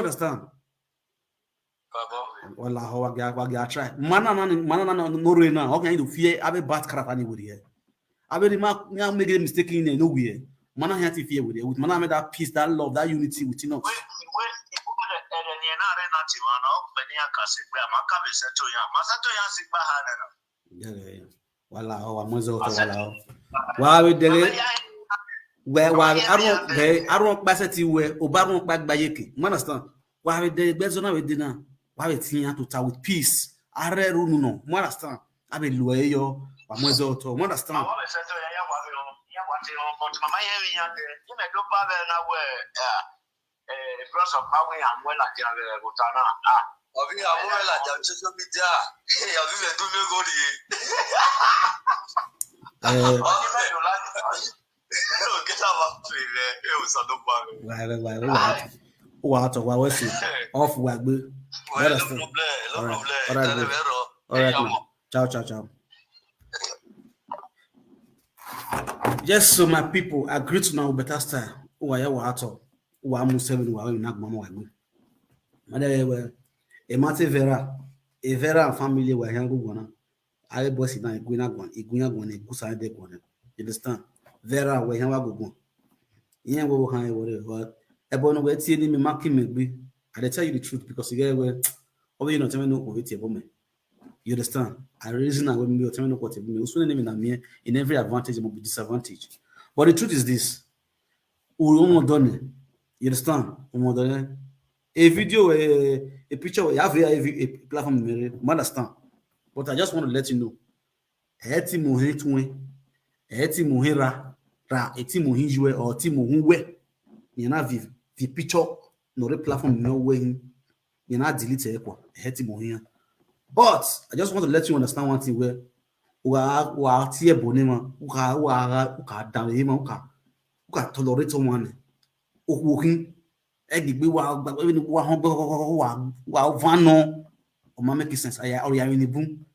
understand? Wallah, how I try. Mana no rena. How can you fear? I be bad character anybody here. I be make a mistake in nowhere. Mana here to fear with it. With mana made that peace, that love, that unity within us. Yeah. Wallah, how I'm wallah. Why we dele? Where I don't pass it where Obama back by Yaki. Understand? Why we dele? Bezona we dinner. Why we think to talk with peace? I read no. Understand? I be loyal. Understand? Off work, all right, ciao. Yes, so my people, I greet now better style. Who are you at all? Who are you 7 who are you not mama? Mother, a Mate Vera, a Vera family were young one. I boss in a Guina one, a Gusa de one. You understand? Vera, where you are going. Yeah, we will hang whatever. A bonnet wet seeing me marking me. I tell you the truth because you get where, or you know, tell me no over it, woman. You understand? I reason I wouldn't be telling what in every advantage will be disadvantage. But the truth is this. You understand? A video, a picture, you have a platform, you understand? But I just want to let you know. Eti muhe tuwe, eti muhe ra, eti muhe jwe, or eti muhe we. You know, the picture, no platform, no way. You know, delete it. Eti muhe. But I just want to let you understand one thing where wa tie bonema uka down him uka tolerate one okuhin egbe wa vano o ma make sense aya or ya ni boom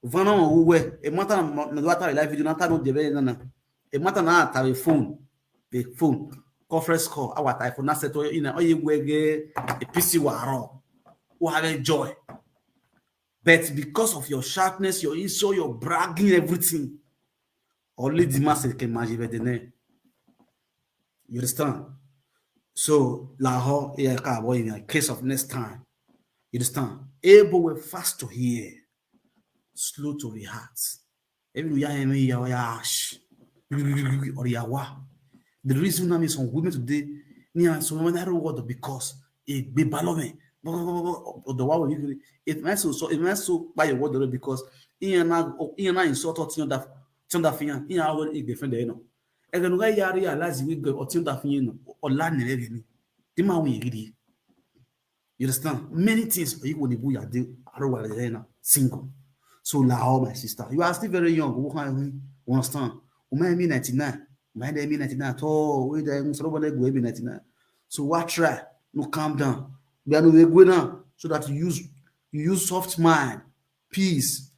vano we e mata na wata live video na ta no debe na e mata na ta the phone conference call our type na set you know oye gwege e PC wa ro we have joy. But because of your sharpness, your insult, your bragging, everything, only the master can imagine the name. You understand? So, Lahore, in a case of next time, you understand? Able were fast to hear, slow to react. Even we are or yawa. The reason I'm some women today, so no matter what, because it be balome. The one it meant so by your word because na insult or that thing in our defend you know and then why you realize we go or that thing you know or land the man we read you understand many things you will be are single so now my sister you are still very young who can understand my me 99 my me 99 oh we there so nobody go be 99 so what try no calm down so that you use soft mind, peace,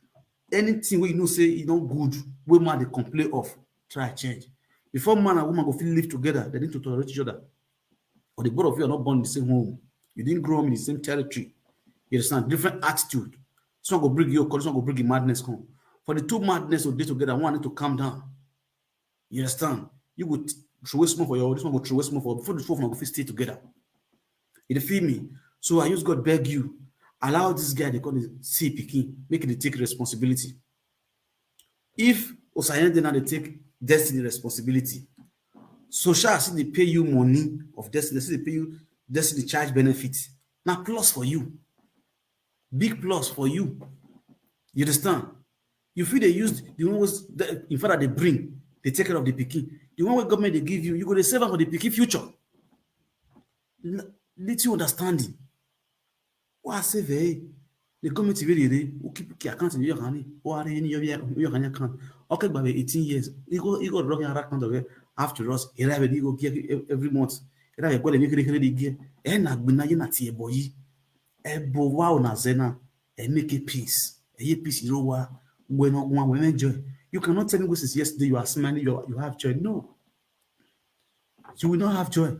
anything where you know say you don't good, where man they complain of, try change. Before man and woman go feel live together, they need to tolerate each other. Or the both of you are not born in the same home. You didn't grow up in the same territory. You understand? Different attitude. This one go bring you, this one go bring you madness home. For the two madness to be together, one need to calm down. You understand? You would throw smoke for your, this one go throw smoke for before the two of them go stay together. You feel me? So I use God beg you, allow this guy they call it C picking, make it take responsibility. If Osayen then they take destiny responsibility, so shall see they pay you money of destiny, they pay you destiny charge benefit. Now plus for you, big plus for you. You understand? You feel they use the one was in fact that they bring, they take care of the picking. The one where government they give you, you go to save for the picking future. Little understanding. What I say, the government really will keep account in your honey, or in your account. Okay, by 18 years, you go rocking a account of it after us, you go get every month. You have got a new gear, and I've been not here, boy. A bow na zena, and make a peace. A peace, you know, when one will enjoy. You cannot tell me since yesterday you are smiling, you have joy. No, you will not have joy.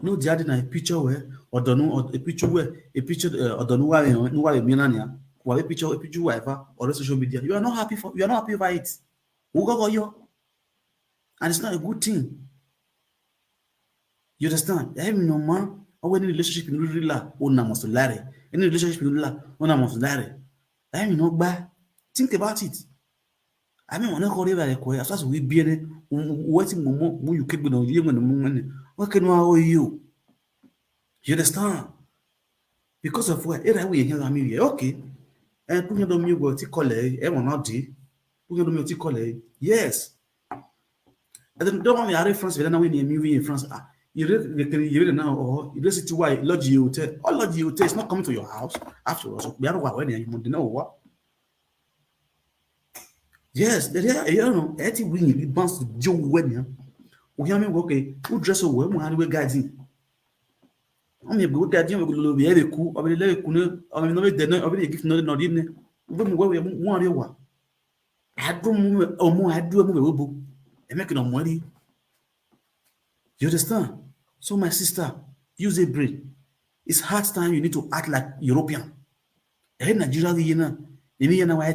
No, the other night picture where Odonu a picture Odonu wa Minania, who have a picture whatever or social media. You are not happy about it. Who go you? And it's not a good thing. You understand? Every no man or any relationship in real una must lie. Any relationship in real una must lie. Every no bad. Think about it. I mean, when I call you like a as we be in waiting moment when you keep on you when the moment. What can I owe you? You understand? Because of what? Either way, you hear okay. And put your me go to college, everyone not di. Put your me to college. Yes. And then don't want me a reference, but then when you movie in France, you read now, or you see why Lodge you tell, all Lodge you tell is not coming to your house after all. So we are not when you know what. Yes, you know, any win you bounce to Joe when we have me okay, who dress so well, we guys in. On your good guardian will be a cool, or be a cool, or no, they know, or be a gift, no, not in. When we want you. I do more, I do a movie, and making no money. You understand? So, my sister, use a brain. It's hard time you need to act like European. Hey, Nigeria, you know, why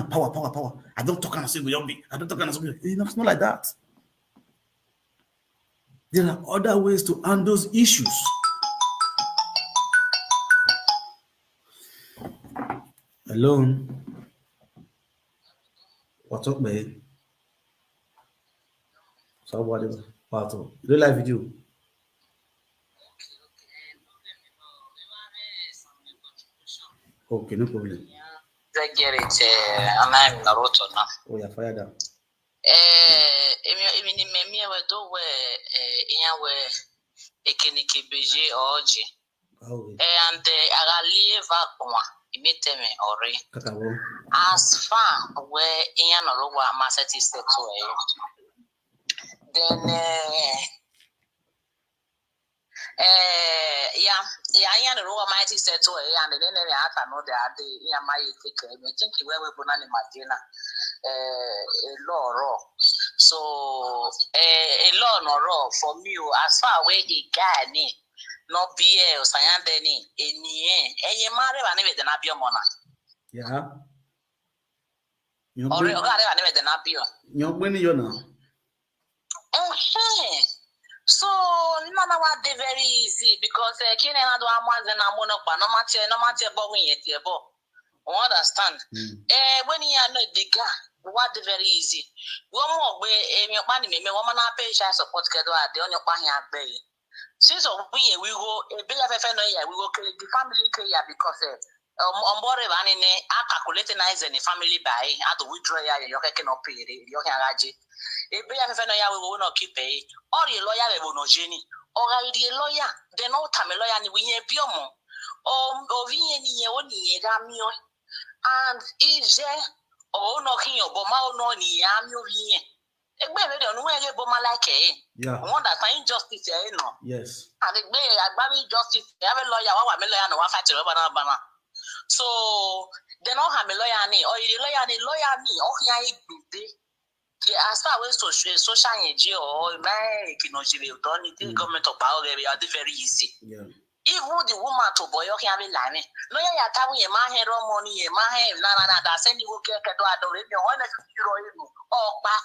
power. I don't talk and say we don't be. I don't talk and say it's not like that. There are other ways to handle those issues. Alone. What's up, man? So whatever. Part of real life video. Okay, no problem. I get it. I'm Naruto now. Oh, yeah, fire down. Me do where ekenike beje oji. And I live imiteme ori. As far where Ian or Massachusetts is set to then I know mighty set to and then I know that the my I think where we put on Madina law raw. So a law no raw for me as far away a guy ni no be or sayandeni any marry and even the napio mona. Yeah. Or never the napio. You're winning you now. So none what they very easy because Kenya do amaz and amonokpa no matter but when you understand. When you are not the guy, what they very easy. One more way your money me woman pay child support kedo the on your pay. Since we go a bill of we go the family care because on board running a calculating the family by at the withdraw your cannot pay your haraji. A bill of we will not keep pay or a lawyer will not genie or a lawyer, then no time a lawyer we a biomo or any and is there or knocking your bomb no ni am you. Yeah. One that find justice, no. Yes. And the way I justice, have a lawyer, what a lawyer, no one fight to Bana. So they don't have a lawyer, or the lawyer, or yeah, as far as social NGO or the government of power, they are very easy. Yeah. Even the woman to boy, okay, I mean, lawyer, you're telling your man, money, my hand, that send you get a door, or back.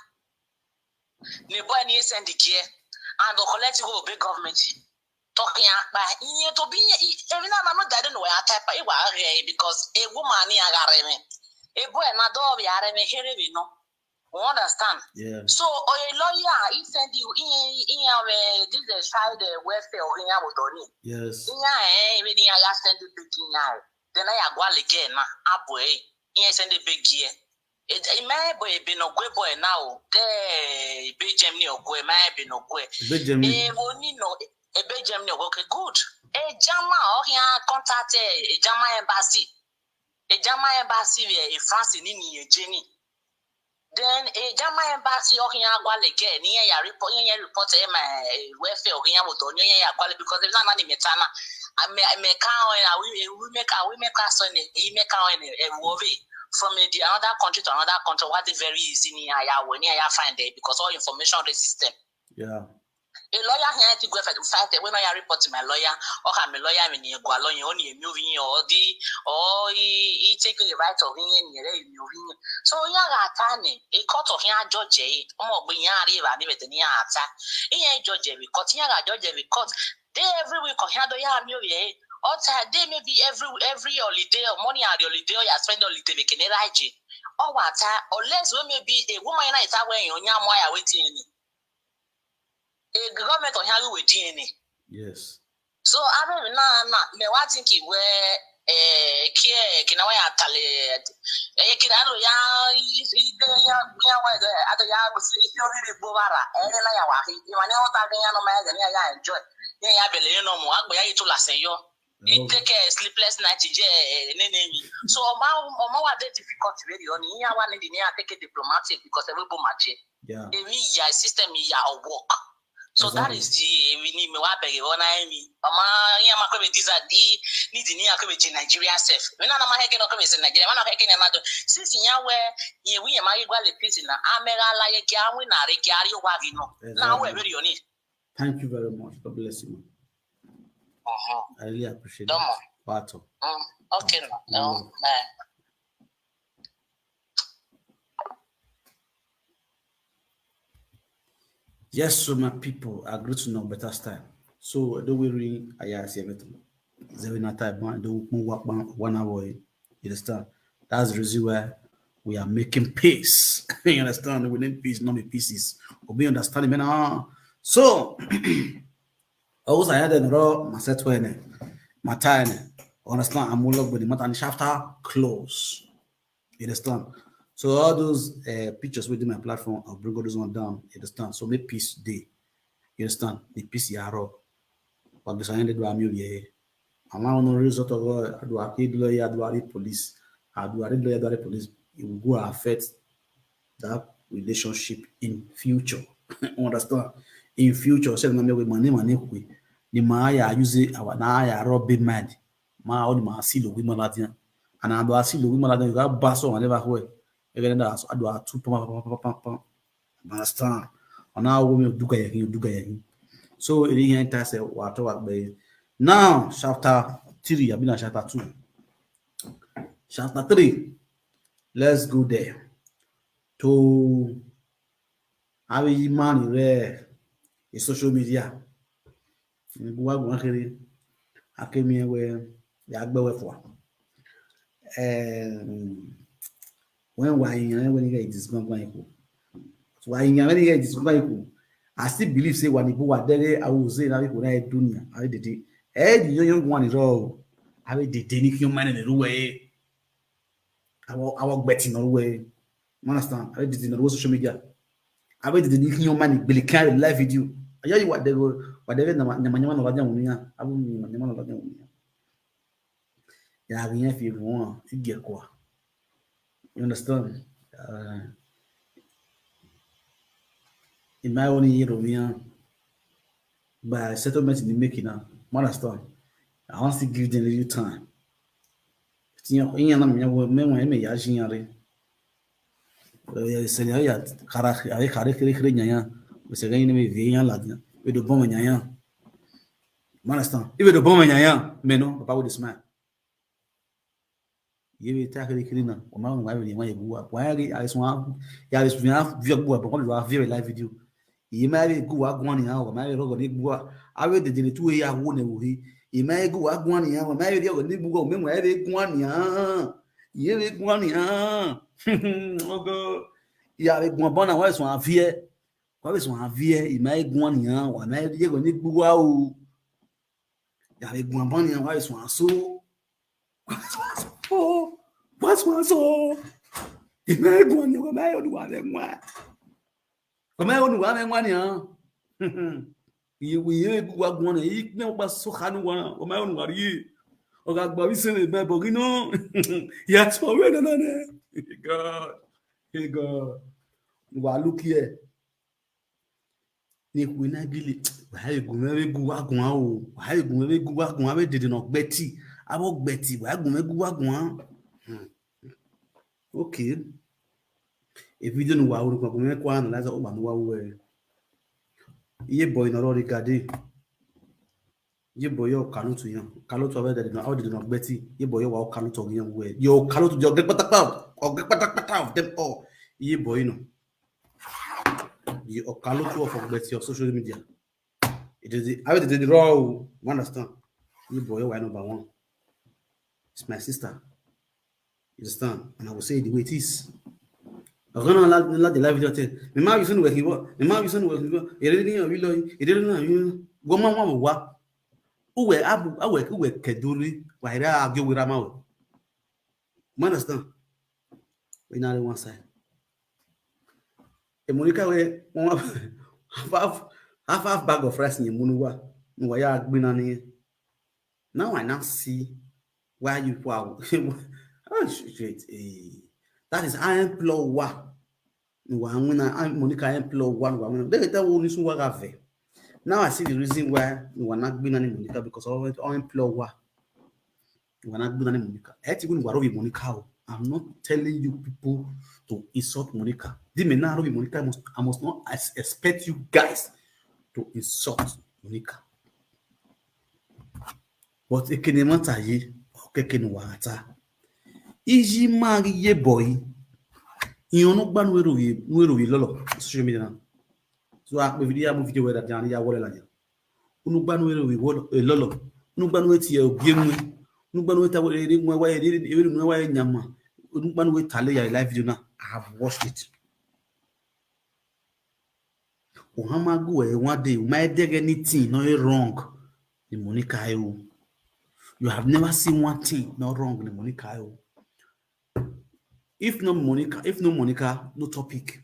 The boy needs send the gear and the collective will be government talking about it to be even I'm not that know I type because a woman a boy not dog we no understand. Yeah. So a lawyer he send you in this child welfare or yes. Even I send the big then I go again boy send the big gear. It may be no boy now. There, Benjamin or Gwe, may be no Gwe. Benjamin. A Benjamin, okay, good. A Jama or here contact a Jama embassy. A Jama embassy, a France in Jenny. Then a Jama embassy or here, while again, near your report, my welfare or here with Donia, because there's not any metana. I make our we make our son, he make our movie. From the another country to another country, what is very easy when you find it because all information the system. Yeah. A lawyer here to go fight when I report to my lawyer or have my lawyer in your lawyer only moving or he take the right of him moving. So attorney, a court of here judge being judge every court judge every court. They every week on here all time they may be every holiday or money at the holiday or you spend holiday making it right. Or what unless we may be a woman is away on your waiting. A government on how we DNA. Yes. So I don't know. Me what think where care can I tell it? Can I know ya? Other ya was really bovara. And I was you are not talking no man and I enjoy. Yeah, I believe no more. I'm going to last year. It take a sleepless night. So my difficult really on here. One in the near take a diplomatic because every match. Yeah. The media system is work. So exactly. That is the we need me wa beg on me. Ama ya makobe disagree need the Nigeria self. We na ma heke no come in Nigeria. We na heke na do. Since ya where ye we ma igwa le peace na amera la ye gya we na re gyari wa vi no. Now we very on it. Thank you very much. God bless you. I really appreciate it. Pato. Okay. No. Bye. Yes, so my people agree to know better style. So don't worry, I see everything. Zevina type don't move 1 hour. You understand? That's the reason why we are making peace. You understand? We need peace, not be pieces. We understand, man. So also I had a raw my set my time. Understand? I'm all with the matter chapter close. You understand? So all those pictures within my platform, I'll bring all those one down. You understand? So make peace day. You understand? The peace you are up. But the sign do I'm here. I'm not on the result of do I kid lawyer, do I police, I do I lawyer, do I police. It will go affect that relationship in future. Understand? In future, say na me with money kwe. The Maya use our na ya rob mad. Ma on ma see the women Latin. And I do see the women Latin. You got basso and never way. Again, that's I do a 2 understand. And now women do gayahin. So it ain't say what by now chapter 3. I've been at chapter 2. Chapter 3. Let's go there. To have a man there in social media. I came here where the Agbewe for. When you get this going, so when you get this going, I still believe say when people are there, I will say that people are doing. I did it. The young one is all. I will did any human in the way. I will betting all way. Understand? I did in the social media. I will did any human Billy carry live video. I tell you what they go. Whatever the man of Lajan, I will mean the man of Lajan. Yeah, if you want, you get quoi. You understand? In my own year, by settlement in the making now, understand? I want to give them a little time. Understand? If the bomb meno, papa with the smile. You will take the cleaner. Or my wife, you want to go up. Why I swam? Yeah, this very live video. You may go up 1 hour, my road, I will the 2 year wound. You may go up 1 hour, maybe you will go, maybe 1 year. You will 1 year. Oh, go. Yeah, one born away, so I fear. What is 1 year? You may go 1 year, or maybe you will need to go out. Yeah, one born away, so so. Oh, what's one so? If I go on, you may do one. Come on, one. You will go one, you know, but so can one, or my own worry. Or that Bobby said, Babogino. Yes, for God. Hey, God. Look here. Nick will not be why you go out. Why you go out, did not Betty. I will Betty. Why go out? Okay. If we don't know what we're going to analyze, Ye boy no regardé. Ye boy yo kalutu yan. Kalutu awe de no awe de no beti. Ye boy yo wa kalutu yan we. Yo kalutu yo get patata. O get patata of them all. Ye boy no. Ye o kalutu of beti of social media. It is the awe de raw. You understand? Ye boy yo wa number one. It's my sister. You understand? And I will say it the way it is. Ọ̀gá láti live video tẹ̀. Mi máa yí sínú wẹ̀ kí wọ́. Mi máa yí sínú wẹ̀ kí wọ́. Èrè ní ọ̀rí lọ yìí. Èrè ní ọ̀rí lọ. Wọ́n máa wọ́n wá. Uwe keduri. Wàhírí àgé wíra máa wẹ̀. You understand? We now on one side. Monica we half bag of rice in Munuwa. Nwaya Gbinani. Now I now see why you wow. Oh shit. That is I implore wa. Monica implore one. They tell you this one. Now I see the reason why you are not Gbinani Monica because I implore wa. You are not Gbinani Monica. Monica. I'm not telling you people to insult Monica. Monica, I must not expect you guys to insult Monica. But ekenemata ye, okekenwata. Iji mari ye boy. Iyono gba nwero ye lolo social media na. So a video where that jani ya wole la ja. Unu gba nwero ye lolo. Unu gba nwe ti ye obienwe. Unu gba nwe ta we nwe wa nyama. Unu gba nwe tale ya live video na. I have watched it. Ohamagu one day, might dig anything no wrong in Monica. You have never seen one thing not wrong in Monica. If no Monica, no topic.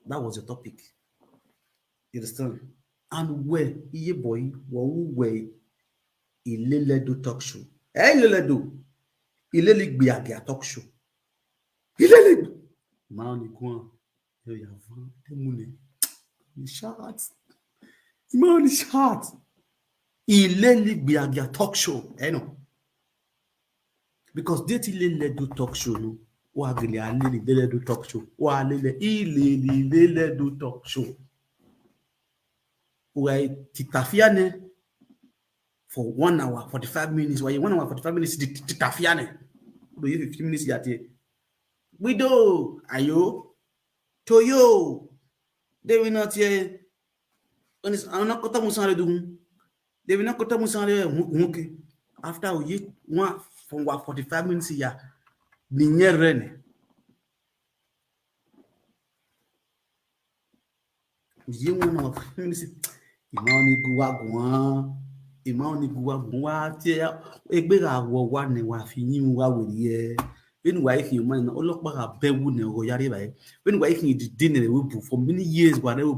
That was the topic. You understand? And where ye boy, where ilele do talk show. Ilele do. Ilele biagia talk show. Ilele. Man, you go. Shot. Man, shot. Ilele biagia talk show. No. Because they ilele do talk show no. Wa gele ilele do talk show. Wa ilele do talk show. Why titafiane for 1 hour 45 minutes. Why 1 hour 45 minutes titafiane? Do you 15 minutes yet? We do. Ayo. Toyo. They will not hear. I'm not going to do. They will not go to after we one from 45 minutes here. Near Rene. You want to Imani Gua, Egbera, one and one, you when wife you man, all look back a bedwood or Yari. When wife you dinner for many years, whatever.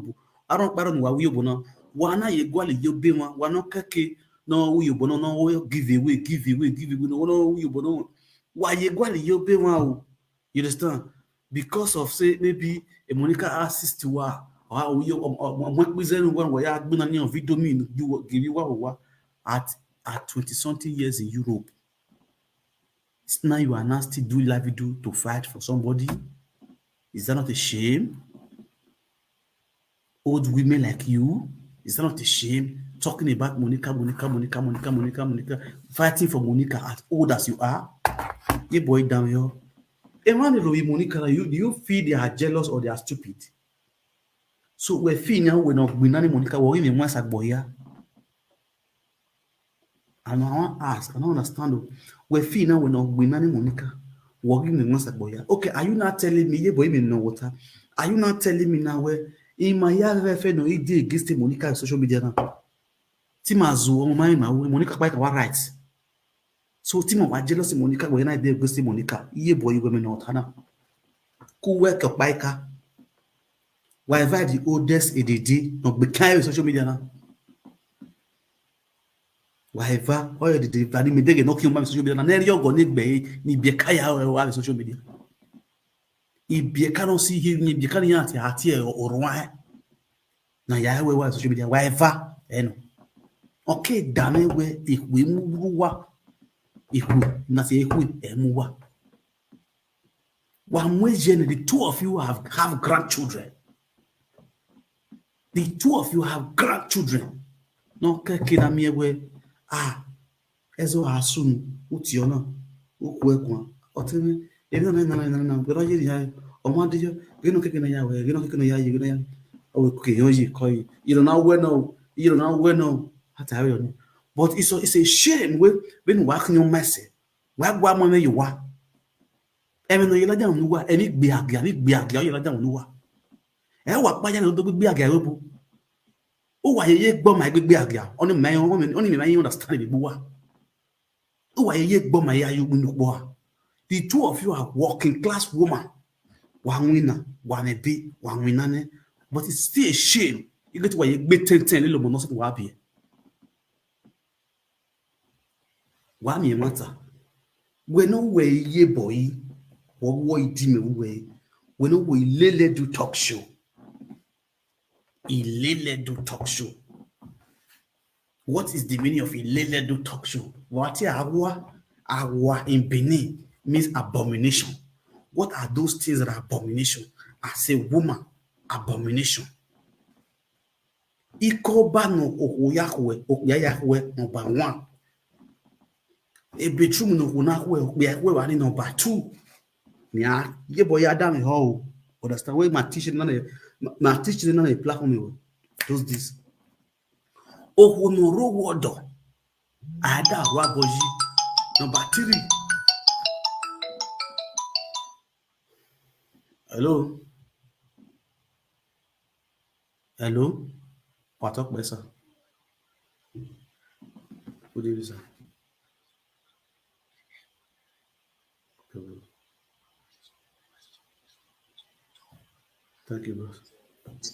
I don't know why you wanna. Wana ye gwali yo bema, wana kake, no you bono, no give away, no you bono. Why ye gwali yo bema? You understand? Because of say maybe a Monica assist to her, or you one where I had been on video mean you give you what at 20-something years in Europe. Now you are now still doing live video to fight for somebody. Is that not a shame? Old women like you, is that not a shame? Talking about Monica, fighting for Monica as old as you are. You boy down here. Emmanuel Monica, do you feel they are jealous or they are stupid? So we feel now we're not winning Monica, we're even once at boy. And I want to ask, I don't understand. We feel now we're not winning Monica. Working in once at boy. Okay, are you not telling me? Yeah, boy, me no water. Are you not telling me now where in my yard no idea against Monica on social media now? Timazu, Monica quite our rights. So Timo was jealous of Monica when I did against Monica. Yeah, boy, women not Hannah. Who work a biker? Why have the oldest ADD not be kind with social media now? Whatever, all the value me they no kill my social media. Na you go need be ni be kaya or social media. If be cannot see him, ni be can yat ati or why. Na ya we wa social media. Whatever, no. Okay, damn we if we move if we na say if we move. One way the two of you have grandchildren. The two of you have grandchildren. No, kena me we ezo asunu utiona ukwekwa. Otini ebi na gbero yiri ya omade yo gino kekena ya we gino kekena ya gino ya o ke yoyi koi you don't know when hata yo. But it's a shame when work your message. Why gwa mo me you wa. Emi no yela down nuwa emi gbe agia yela down nuwa. E wa pa ya no do gbe agia robo. O wa ye gbo my gbe agia. Oni me understand be wa. O wa ye gbo my ya you nuwa. The two of you are working class woman. One winner, one a bit, one winner. But it's still a shame. You get why you get 10 little more nothing will happen. Why me matter? We know where ye boy, what we dim away. We know we lele do talk show. Ilele do talk show. What is the meaning of ilele do talk show? What agua in Benin means abomination. What are those things that are abomination? As a woman, abomination. Ikoba no Yahweh number 1. A bedroom no Yahweh number 2. Yeah, ye boy Adam ho. Understand where my teaching on a platform does this. Ohonoro wodo. Ada waboji number 3. Hello. Patok Besa. Good evening, sir. Thank you, bro.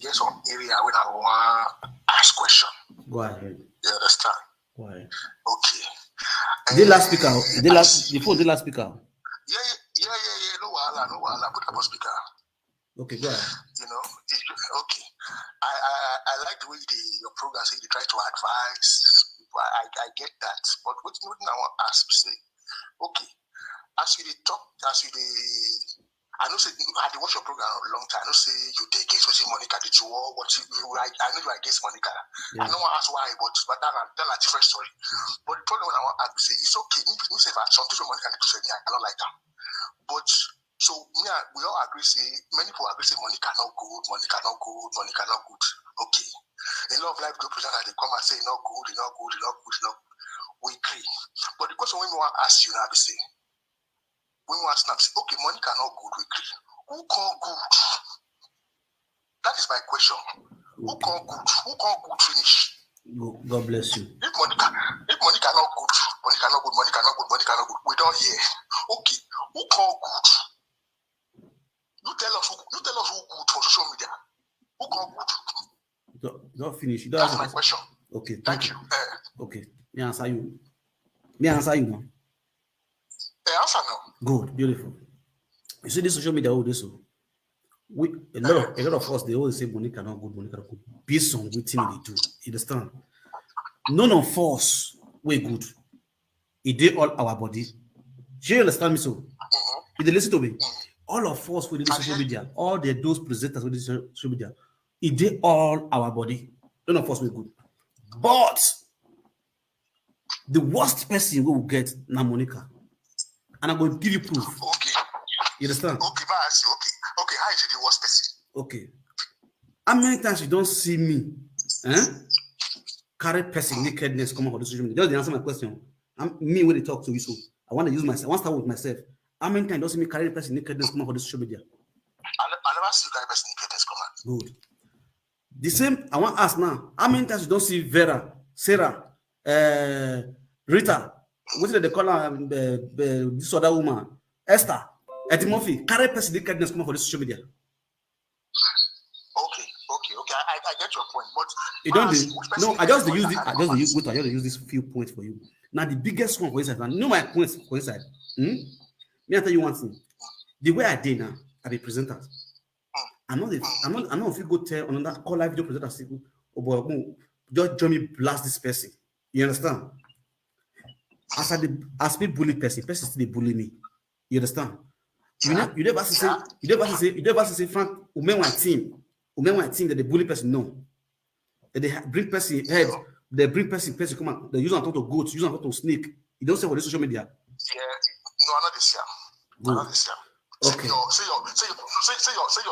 There's some area when I want to ask question. Go ahead. You understand? Go ahead. Okay. The last speaker. Before the last speaker. Yeah. No wahala. Put up a speaker. Okay, go ahead. You know, okay. I like the way your program say you try to advise. I get that. But what I want to ask, say, okay, as you talk, I know say I watch your program a long time. I know say you take against Monica, did you war? I know you are against Monica. Yeah. I don't want to ask why, but that's a different story. But the problem I want to ask is, it's okay. Me say if something from Monica to say I don't like that. But so yeah, we all agree say many people agree say Monica not good. Okay. A lot of life group presenters they come and say not good. We agree. But the question when we want to ask you now, we say when we want to snap say, okay, Monica not good, we agree. Who call good? That is my question. Okay. Who call good finish? God bless you. If Monica not good, we don't hear. Okay, who call good? You tell us who good for social media. Who call good? Don't finish. That's my question. Okay, thank you. Okay, me answer you now. Answer now. Good, beautiful. You see this social media all this. A lot of us they always say Monica not good. Based on what thing they do. You understand? None of us we good. It did all our body. Do you understand me so? If they listen to me, all of us with this social media, all those presenters with this social media, it did all our body. None of us we good. But the worst person we will get now Monica. And I'm going to give you proof. Okay. You understand? Okay, but I see. Okay, how is it the worst person? Okay. How many times you don't see me carry person nakedness come out of the social media? Just answer my question. Me when they talk to you, so I want to use myself. I want to start with myself. How many times you don't see me carry person nakedness come out of the social media? I never see you carry person nakedness come out. Good. The same, I want to ask now. How many times you don't see Vera, Sarah, Rita, what did they call her? This other woman, Esther, Eddie Murphy, carry person nakedness come out of the social media? Okay. I get your point, but you don't. No, I just use this few points for you. Now the biggest one for inside. Now, know my points for inside. Me, I tell you one thing. The way I did now, I be presenters. I'm not if you go tell another call live video presenter say, oh boy, just join me blast this person. You understand? As me bully person still bully me. You understand? You never say Frank, my team that the bully person no. They bring person head. They bring person come out. They use on top of goats, use on top of snake. You don't say for the social media. Yeah, no, I'm not this year. I'm not this year. Okay. Say your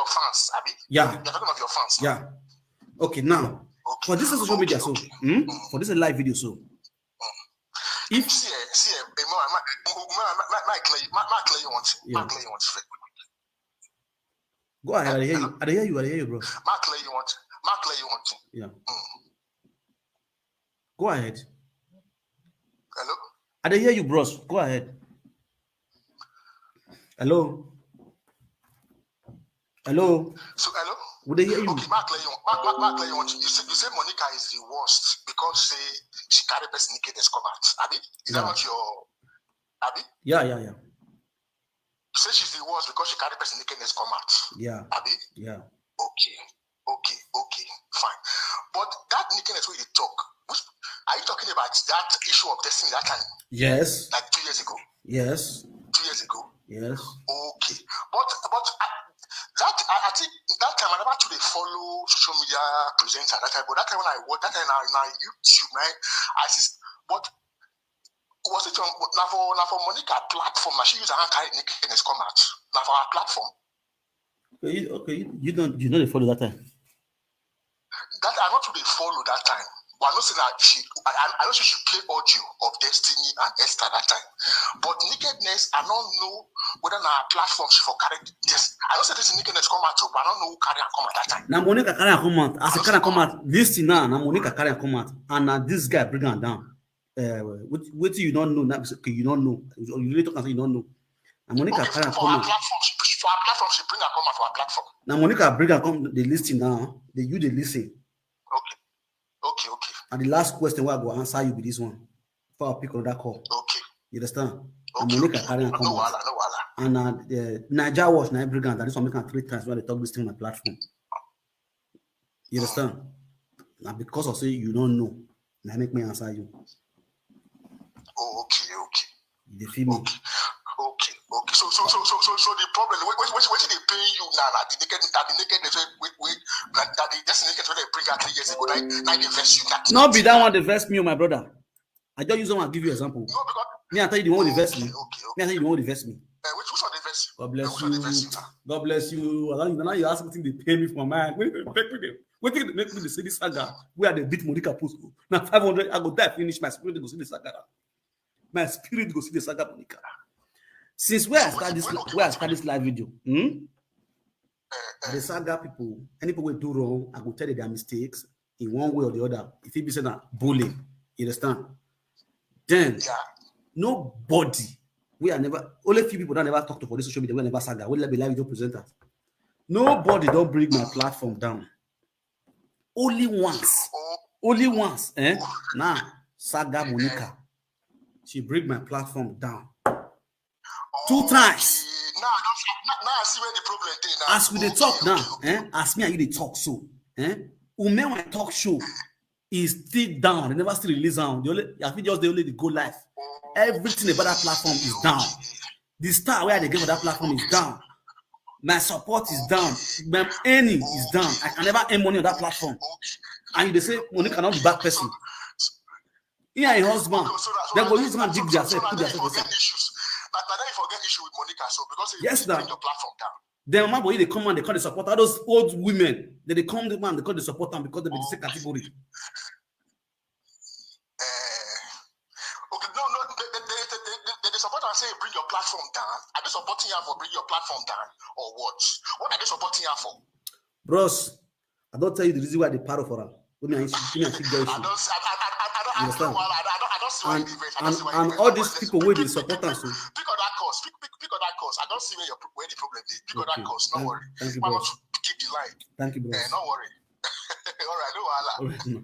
fans, Abi. Yeah. You're talking of your fans. Yeah. Okay, now for this social media, so for this live video, so if see, my clay you want. Go ahead, I hear you, bro. My clay you want. Yeah. Go ahead. Hello? I hear you, bros. Go ahead. Hello? So, hello? Would they hear you? Okay, Mark Lay, you say Monica is the worst because she carry person naked as come out. Abi? Is that not your Abi? Yeah. You say she's the worst because she carry person naked as come out. Yeah. Abi? Yeah. Okay, fine. But that nakedness where you talk, are you talking about that issue of destiny that time? Yes. Like 2 years ago? Yes. 2 years ago? Yes. Okay. But I think that time I never actually follow social media presenter that time. But that time when I watched that time on YouTube, man, I see. But was it on now for Monica platform? She use her hand carry nakedness come out now for our platform. Okay. You don't follow that time. That I not really follow that time. But I know that I know she should play audio of Destiny and Esther that time. But nakedness, I don't know whether on our platform she for carry this. I know that this nakedness come out, but I don't know who carry and come at that time. Now Monica carry and come out. As a carry and come out, this thing now Monica carry and come out, and this guy bring her down. What you don't know? Okay, you don't know. You really talk and say you don't know. Now Monica carry and come out. For our platform, she bring her come out for our platform. Now Monica bring her come the listing now. They listen. Okay. And the last question I go answer you with this one. Before I pick on that call. Okay. You understand? Okay. And Monica carry and come out. No wala. And Niger Watch, Niger Brigand, this one make 3 times when they talk this thing on my platform. You understand? Now because of say you don't know, now make me answer you. Okay. You feel me? Okay. So the problem, what they pay you now? The nakedness that the nakedness when they bring out 3 years ago, now they invest you. Not be that one they invest me, my brother. I just use one and give you an example. No, because me, I tell you the one who invest me. Okay. Me, I tell you the one who invest me. Which one invest you? God bless you. God bless you. Now you ask something they pay me for my mind. What do you make me to see this saga? Where they beat Monica Post? Now 500, I go die, finish my spirit to go see the saga. My spirit go see the saga, Monica. Since where I start this live video, the saga people, any people will do wrong, I will tell you their mistakes in one way or the other. If it be said that bullying, you understand? Then nobody, only few people that never talk to for this social media, we never saga, we let be live video presenters. Nobody don't bring my platform down. Only once, Now, Saga Monica, she bring my platform down. 2 times. Now I see where the problem is now. As we dey talk now, as me and you dey talk so, Ume when talk show is still down. They never still release down. I think just they only go live. Everything about that platform is down. The star where they give for that platform is down. My support is down. My earning is down. I can never earn money on that platform. And they say money cannot be bad person. He and her husband, they go use and dig themselves, put themselves aside. But then you forget issue with Monica, so because yes, bring your platform down. Then my boy, they come and they call the support. All those old women, they come the man, they call the support them because they be the same category. Okay, no, the support and say bring your platform down. Are they supporting you for bring your platform down or what? What are they supporting you for? Bros, I don't tell you the reason why they paro for her. And all these people where they support us. Pick on that course. Pick on that course. I don't see where the problem is. Pick on that course. No worry. Thank you, bros. Keep the line. Thank you, bros. No worry. All right, no.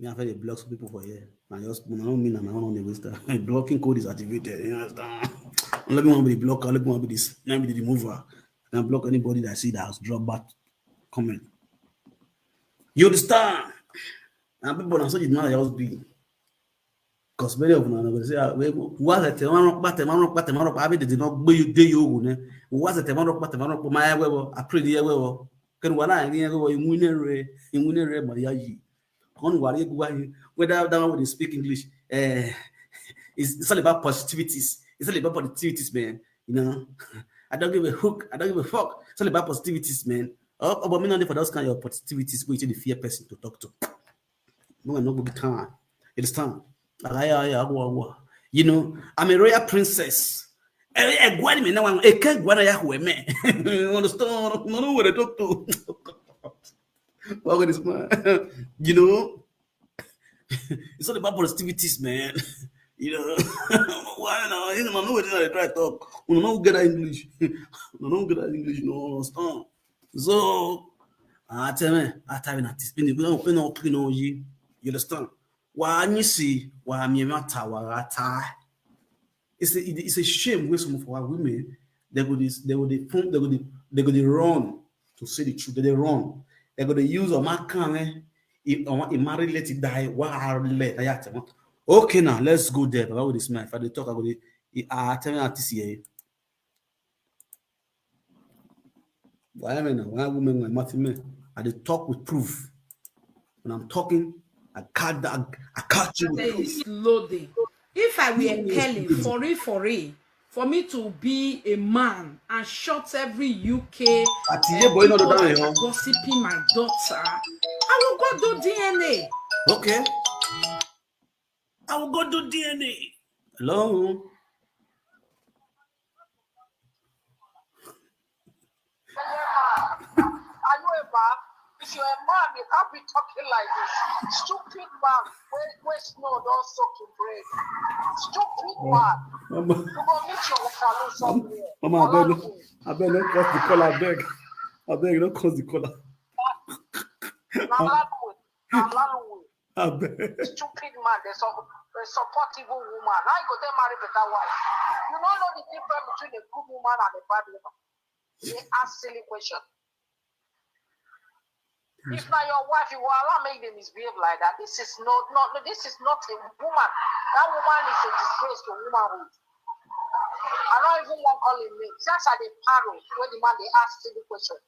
Me, I've had a block some people for here. I don't mean I'm on the waste. Blocking code is activated. You understand? I'm looking one with the blocker. I'm looking one with this. Let me the remover. I can block anybody that I see that has dropped back comment. You understand? And people are so you know just be. Because many of them are going to say, "What's a temano, but I did not be you, you, was a temano, my way, a pretty way, can one I go in winner, Maria. On whether that one speak English, it's all about positivities. It's all about positivities, man. You know, I don't give a hook. I don't give a fuck. It's all about positivities, man. Oh, but me not for those kind of positivities. Go to the fear person to talk to. No, no good time. It is time. You know, I'm a royal princess. A guan me now. A can't guana ya who me. Understand? No, what I talk to. What is man? You know. It's all about positivities, man. You know, why now? You don't know what I try to talk. We don't get English. We don't get English. No, understand. So, I tell me, I tell you, we don't know you. You understand? Why you see? Why me matter? Why I it's a shame when some of our women they go run to say the truth. They run. They go to use a man if a married lady die, okay, now let's go there. How would this man? If I talk about it, I tell me this year. Why am I now? Why women like Martin? I talk with proof. When I'm talking, I catch you. It's loading. If I were Kelly, for me to be a man and shut every UK gossiping my daughter, I will go do DNA. Okay. I will go do DNA. Hello. If you're a man, you can't be talking like this. Stupid man, where snow don't soak in bread. Stupid man. You go meet your fellow somewhere. Mama, I better not cause the collar. I beg, don't cause the collar. I beg. Stupid man, there's a supportive woman. Now you go there marry better wife. You don't know the difference between a good woman and a bad woman. They ask silly questions. If not your wife, you will allow make them misbehave like that. This is not this is not a woman. That woman is a disgrace to womanhood. I don't even want to call him name. Just at the parrot where the man they ask silly question.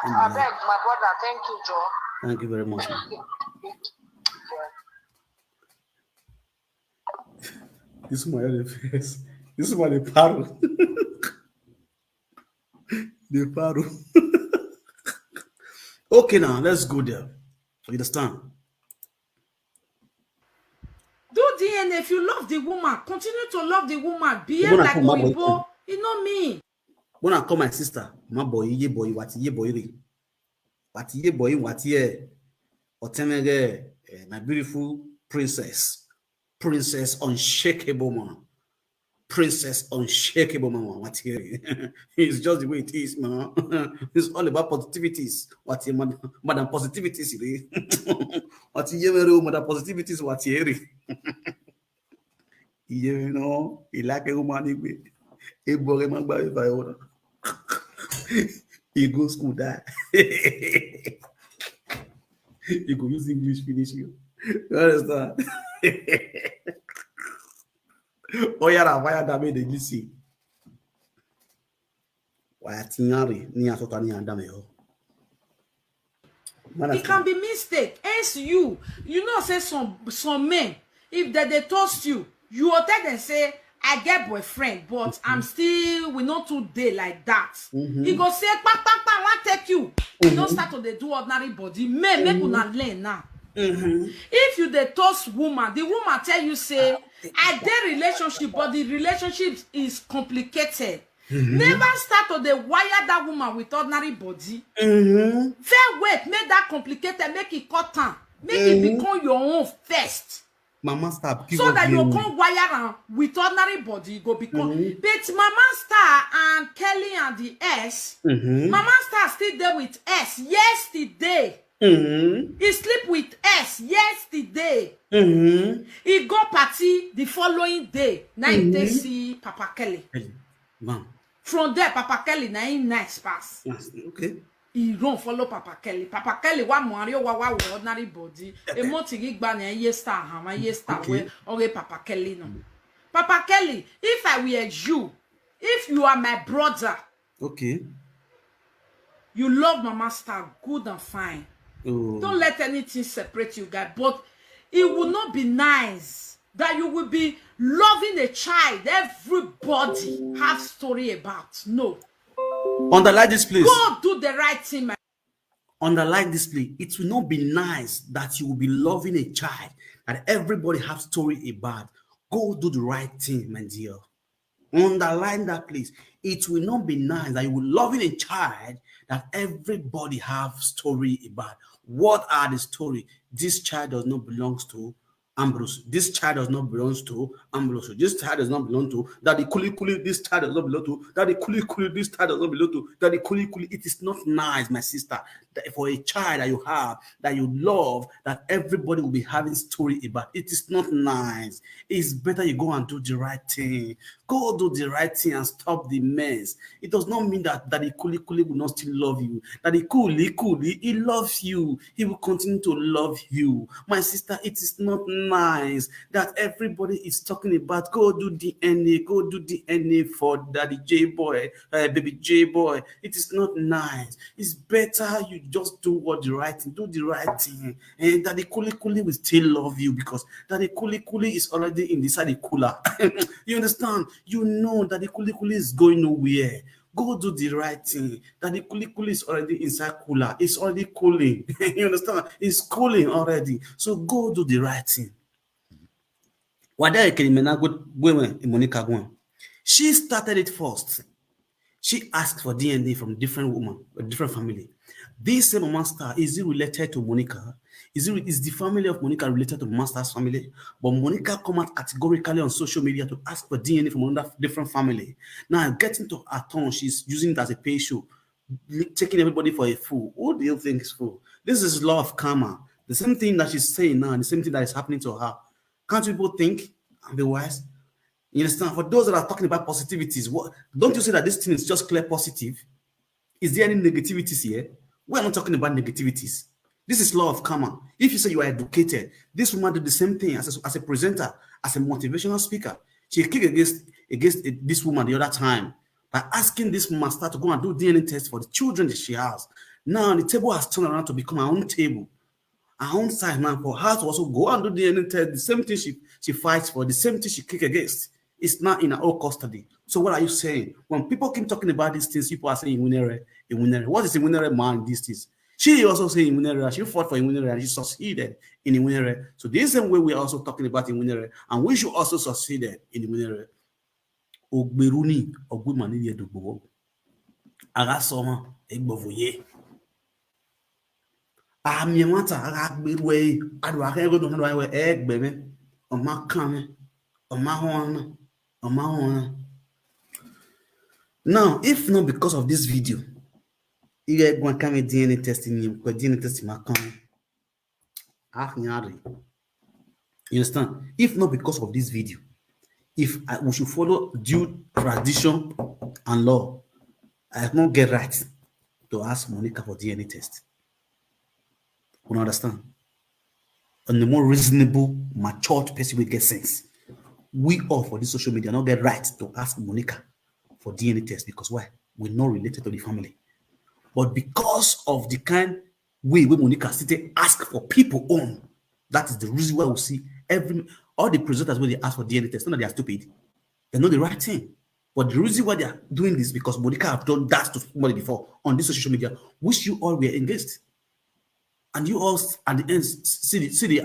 I beg my brother, thank you, Joe. Thank you very much. This is my other face. This is my the parrot. The parrot. Okay, now let's go there. You understand? Do DNA. If you love the woman, continue to love the woman. Behave like Oyibo. You know me. When I call my sister, my boy, ye boy, what ye boy, what ye, Otemege, my beautiful princess, princess unshakable man. Princess unshakable man. What here? It's just the way it is, man. It's all about positivities. What here, madam positivities, what here, madam positivities, what here? You know, he like a woman, he bore him by if I order. He go school that. You go use English finish you. You understand? Oh yeah, why that made the see? Why tinyari ni asota ni andame ho. It can be mistake. Hence you know say some men, if they toast you, you will tell them say I get boyfriend, but I'm still we not today like that. He go say pa I want take you. You don't start to do ordinary body. Men make una learn now. If you the toast woman, the woman tell you say I did relationship, but the relationship is complicated. Never start to the wire that woman with ordinary body. Fair wait, make that complicated, make it cut time, make it become your own first. Mama stop. So that you can wire with ordinary body, go become. But Mama Star and Kelly and the S, Mama Star still there with S yesterday. He sleep with S yesterday. He go party the following day. Now he see Papa Kelly. Mom. From there, Papa Kelly now he nice pass. Okay. he don't follow Papa Kelly. Papa Kelly wa Mario wa ordinary body. E mo ti gba na ye star ha, ye star we or Papa Kelly no. Papa Kelly, if I were you, if you are my brother, okay, you love Mama Star, good and fine. oh. Don't let anything separate you guys. But it will not be nice that you will be loving a child everybody have story about. No. Underline this, please. Go do the right thing, my. Underline this, please. It will not be nice that you will be loving a child that everybody have story about. Go do the right thing, my dear. Underline that, please. It will not be nice that you will loving a child that everybody have story about. What are the story? This child does not belong to Ambrose. This child does not belong to Ambrose. This child does not belong to Daddy Kuli Kuli. This child does not belong to Daddy Kuli Kuli. This child does not belong to Daddy Kuli Kuli. It is not nice, my sister, that for a child that you have, that you love, that everybody will be having story about. It is not nice. It's better you go and do the right thing. Go do the right thing and stop the mess. It does not mean that Daddy Kuli Kuli will not still love you. Daddy Kuli Kuli, he loves you. He will continue to love you. My sister, it is not nice that everybody is talking about go do DNA for Daddy J Boy, baby J Boy. It is not nice. It's better you just do what the right thing, do the right thing, and Daddy Kuli Kuli will still love you because Daddy Kuli Kuli is already inside the cooler. You understand? You know that the Kuli Kuli is going nowhere. Go do the right thing. That the Kuli Kuli is already inside cooler. It's already cooling. You understand? It's cooling already. So go do the right thing. She started it first. She asked for DNA from different woman, a different family. This same Mama Star, is it related to Monica? Is the family of Monica related to Mama Star's family? But Monica come out categorically on social media to ask for DNA from another different family. Now, getting to her turn, she's using it as a pay show, taking everybody for a fool. Who do you think is fool? This is law of karma. The same thing that she's saying now, the same thing that is happening to her. Can't people think and be wise? You understand? For those that are talking about positivities, what don't you say that this thing is just clear positive? Is there any negativities here? We're not talking about negativities. This is law of karma. If you say you are educated, this woman did the same thing as a presenter, as a motivational speaker. She kicked against this woman the other time by asking this master to go and do DNA tests for the children that she has. Now the table has turned around to become her own table, her own side now for her to also go and do DNA test. The same thing she fights for, the same thing she kicked against. It's not in her own custody. So what are you saying? When people keep talking about these things, people are saying Iwunere. What is Iwunere man in these things? She also saying Iwunere. She fought for Iwunere and she succeeded in Iwunere. So the same way we're also talking about Iwunere, and we should also succeed in Iwunere. Ogberuni ogumani yedugo. Agasoma egbovoye. Amiemata agberwe adwa ego don adwa egbeme. Omakame. Omahona. Now, if not because of this video, you get one kind of DNA testing you, because DNA testing my come. You understand? If not because of this video, we should follow due tradition and law, I have not get right to ask Monica for DNA test. You understand? On the more reasonable, matured person will get sense. We all for this social media not get right to ask Monica for DNA test because why? We're not related to the family. But because of the kind way Monica still ask for people on, that is the reason why we see all the presenters when they ask for DNA test, not that they are stupid. They know the right thing. But the reason why they are doing this because Monica have done that to somebody before on this social media, which you all were engaged. And you all at the end see the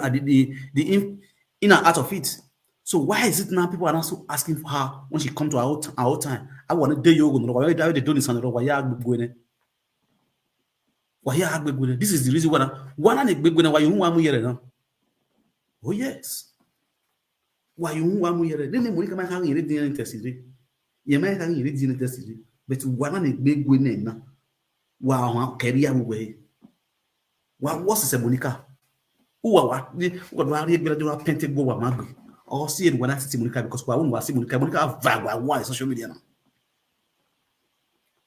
inner out of it. So why is it now people are also asking for her when she come to our time? I want to do yoga. Why they do this? This is the reason why you want me now. Oh yes. Why you want me here? Then Monica might have read the test. You might have read the test. But one big winning now. Wow, career way. What is a Monica? Who are what? What are you painted go mago? Or see it when I see Monica because I won't see Monica. Monica have social media now.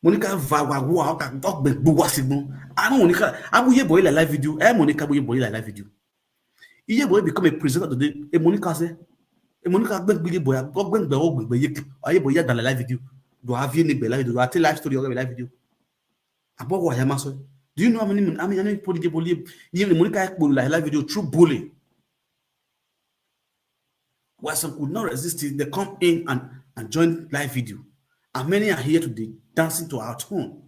Monica Vagwa, okay, dog be buwasigbon. I know Monica. Abuye boy la live video. Monica Abuye boy la live video. Iye boy become a presenter today. Monica say, Monica Abuye boy, God bring the old boy. Aye boy dans la live video. Do have you be live video? Do I tell live story or live video? Abo wa yama so. Do you know how many people get bully? Even Monica Ekpo la live video through bully. Why some could not resist it, they come in and join live video. And many are here today dancing to our tune.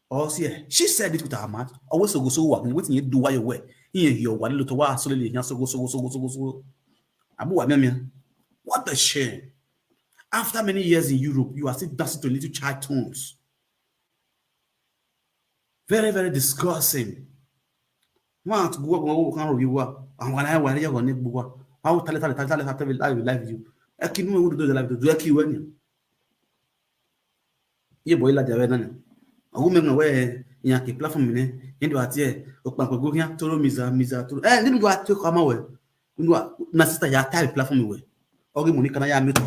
Also, yeah, she said it with her mouth. Always go so work. What you do while you wear? Here, you want to wa solely here. So go. Abu Wamia. What a shame. After many years in Europe, you are still dancing to little child tunes. Very, very disgusting. Want to go can review. And when I wear you on it, how tell live you. I can do the live do a when you boy la jawe a woman away in a platform in what ye open go here to miza to didn't go to come away. My sister ya type platform away. Okay, Monica ya meet.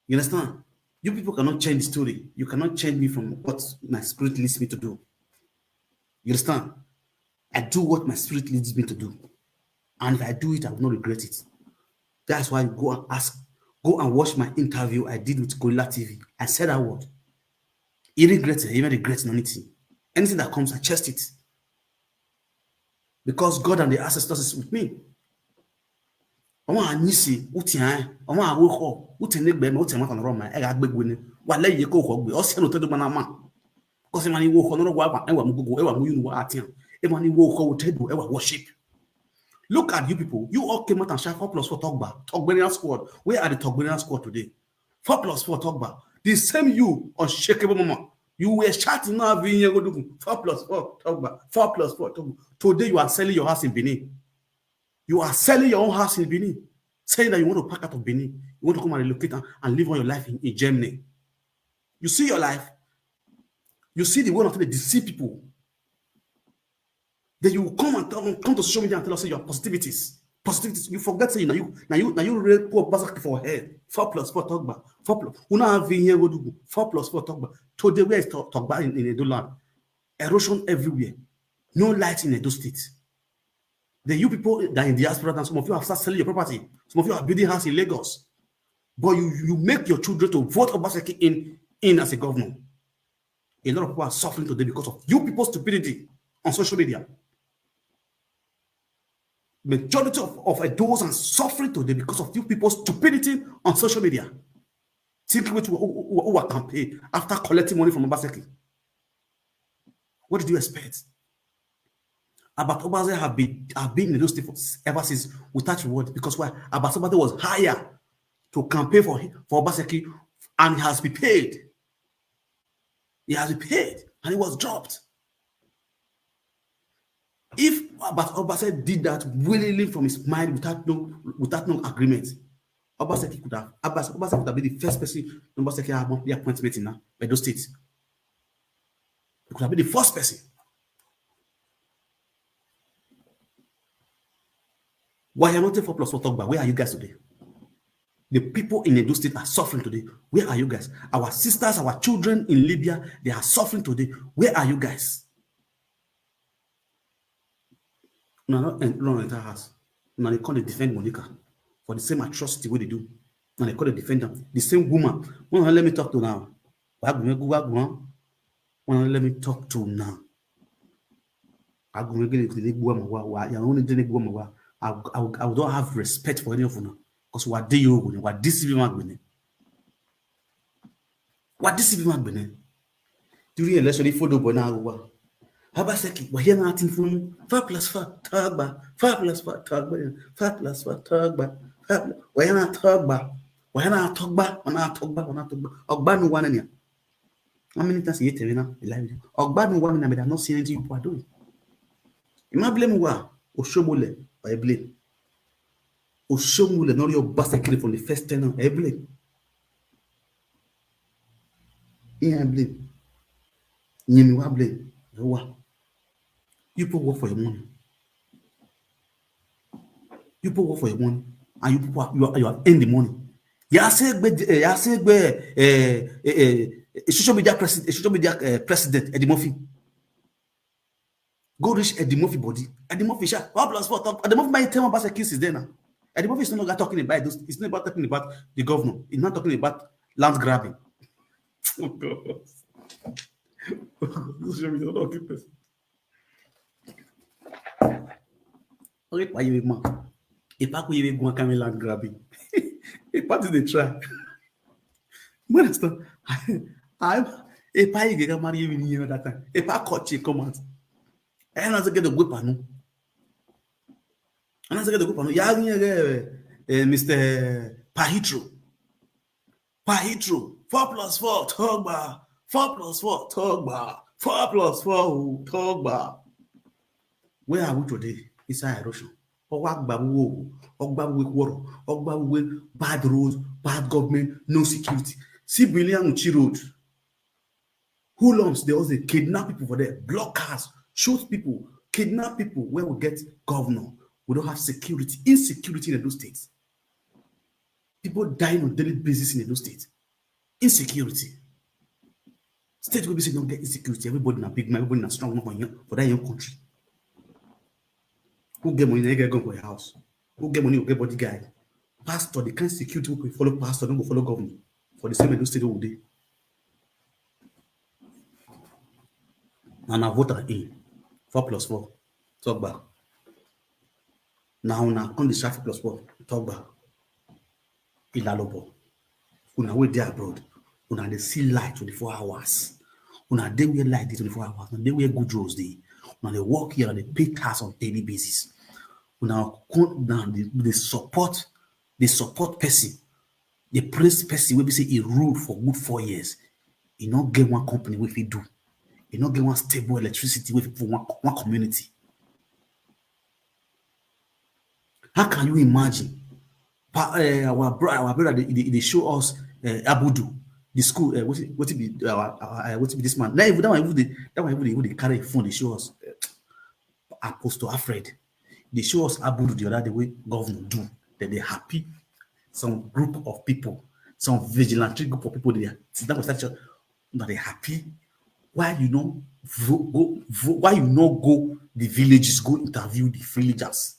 You understand? You people cannot change the story. You cannot change me from what my spirit leads me to do. You understand? I do what my spirit leads me to do. And if I do it, I will not regret it. That's why go and watch my interview I did with Gorilla TV. I said that word. He regrets it, he even regrets anything. Anything that comes, I chest it. Because God and the ancestors is with me. I want to see what I want to walk. What in the bed, what I'm on my egg, I beg winning. What let you go, or send to the man. Because when you walk on the wall, I want to go, ever you know at him. If when you walk over table, ever worship. Look at you people. You all came out and shout 4+4 Togba. Togberian squad. Where are the Togberian squad today? 4+4 Togba. The same you, unshakable mama. You were shouting now, 4+4 Togba. 4+4 Togba. Today you are selling your house in Benin. You are selling your own house in Benin. Saying that you want to pack out of Benin. You want to come and relocate and live on your life in Germany. You see your life. You see the way of they deceive people. Then you will come to social media and tell us your positivities. You forget saying now you really put back for head. 4+4 Togba. 4+. Una have here go do 4+4 Togba. Today where is Togba in Edo land? Erosion everywhere. No light in Edo State. Then you people that are in diaspora and some of you have started selling your property. Some of you are building house in Lagos. But you make your children to vote Obaseki in as a governor. A lot of people are suffering today because of you people's stupidity on social media. Majority of those are suffering today because of you people's stupidity on social media. Thinking who are campaign after collecting money from Obaseki. What did you expect? Abat Obase have been in those states ever since without reward because why? Abat Obase was hired to campaign for Obaseki and he has been paid. He has been paid and he was dropped. If Abat Obase did that willingly from his mind without no agreement, Obaseki could have been the first person Obaseki had monthly appointment in Edo State. He could have been the first person. Why are you not 4+4 Togba? Where are you guys today? The people in Edo State are suffering today. Where are you guys? Our sisters, our children in Libya, they are suffering today. Where are you guys? No, not enter house. Now they call they defend Monica for the same atrocity what they do. Now they call they defend them. The same woman. Let me talk to now. Let me talk to now. I don't have respect for any of them because what they you what deceiving man. What deceiving man. During election, photo boy now. Obaseki, we're here nothing from 4+4 Togba, 4+4 Togba, 4+4 Togba. We're not Togba. We're not Togba. Ogbanu one in here. How many times you tell me now? Ogbanu one in here, but I'm not seeing anything you are doing. You might blame wa Oshomole or blame. Oshomole, not your Obaseki from the first tenor. I blame. Yeah, I blame. You blame. You people work for your money. You people work for your money, and you have earned the money. social media president Eddie Murphy. Go reach Eddie Murphy body. Eddie Murphy, 4+4 talk. Eddie Murphy might tell me about the cases there now. Eddie Murphy is no longer talking about those. It's not about talking about the governor. He's not talking about land grabbing. Oh God. Social media not keep person. Okay, why you man? If I could even go and land grabbing, if I did try. Understand? If I get married even here that time, if I caught you, come out. And I get the whip on. And I get the whip on. Yeah, Mr. Pahitro. 4+4 talk bar. 4+4 talk bar. 4+4 talk bar. Where are we today? Inside erosion. Bad roads, bad government, no security. See William Uchi Road. Hoolums, they also kidnap people for there, block cars, shoot people, kidnap people. Where we get governor, we don't have security, insecurity in those states. People dying on daily basis in those states. Insecurity. State will be saying don't get insecurity. Everybody in a big man, everybody in a strong man for that young country. Who get money, they get gun for your house. Who get money, who get bodyguard. Pastor, the kind of security will follow pastor, don't go follow government. For the same in those states all day. And I vote in 4+4 talk back. Now on the 4+4 talk back. Ilalobo. Una way there abroad. Una they see light 24 hours. Una they wear light 24 hours. Una they wear good roads day. Una they work here and they pay tax on daily basis. Una they support person. They praise person will be say he ruled for good 4 years. He not get one company with he do. You not get one stable electricity with one community. How can you imagine? Our brother, they show us Abudu, the school. What it be this man? That one they carry a phone. They show us Apostle Alfred. They show us Abudu the other way governor do. That they happy. Some group of people, some vigilante group of people there. That was such a that they happy. Why you know why you not go the villages, go interview the villagers?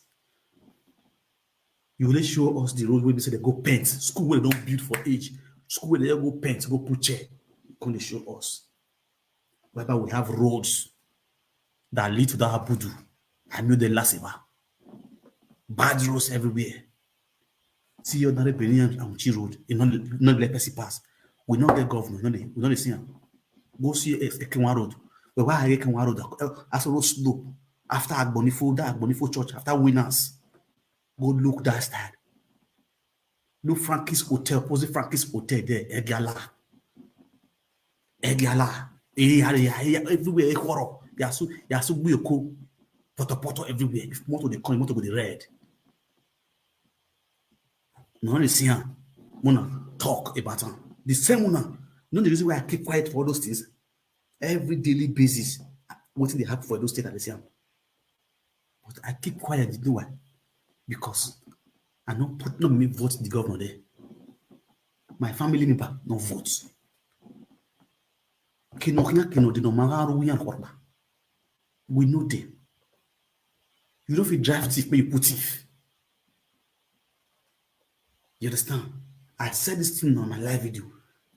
You will show us the road where they say they go paint, school where they don't build for age, school where they go paint, go put chair. Can they show us? Whereby we have roads that lead to that Abudu. I know the Laseba. Bad roads everywhere. See your Benin and Uchi Road, you not let person pass. We not get government, we not see him. Go see Ekenwa Road. But why Ekenwa Road? As a road slope. After Agbonifo Church, after Winners. Go look that side. Look Frankie's Hotel, opposite Frankie's Hotel there, Egala. Everywhere, Ekworo. Yasu Buyoko, Poto everywhere. If motor they come, motor go the red. No one see him. Mona talk about him. The same one. You know the reason why I keep quiet for all those things? Every daily basis, what they happen for those states at the same. But I keep quiet, you know why? Because I not me vote the governor there. My family member no votes. We know them. You don't feel drive thief, but you put thief. You understand? I said this thing on my live video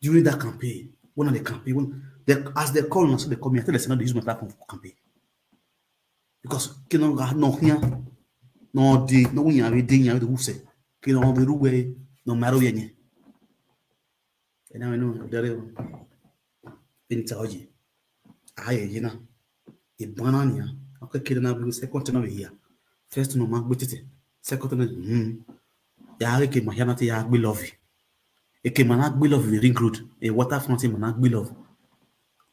during that campaign. One of the campaign, as they call me, so they call me. I tell them they use my platform for campaign because no here. No, no one have a ding out the who say, King on the way, no matter any. And I know there is Pintaji. I, a banana. Okay, kidding up with second to here. First, no mark with it. Second, Yari my Yanati Yak be love. A Kimanak be love the ring road, a waterfront in Manak be love.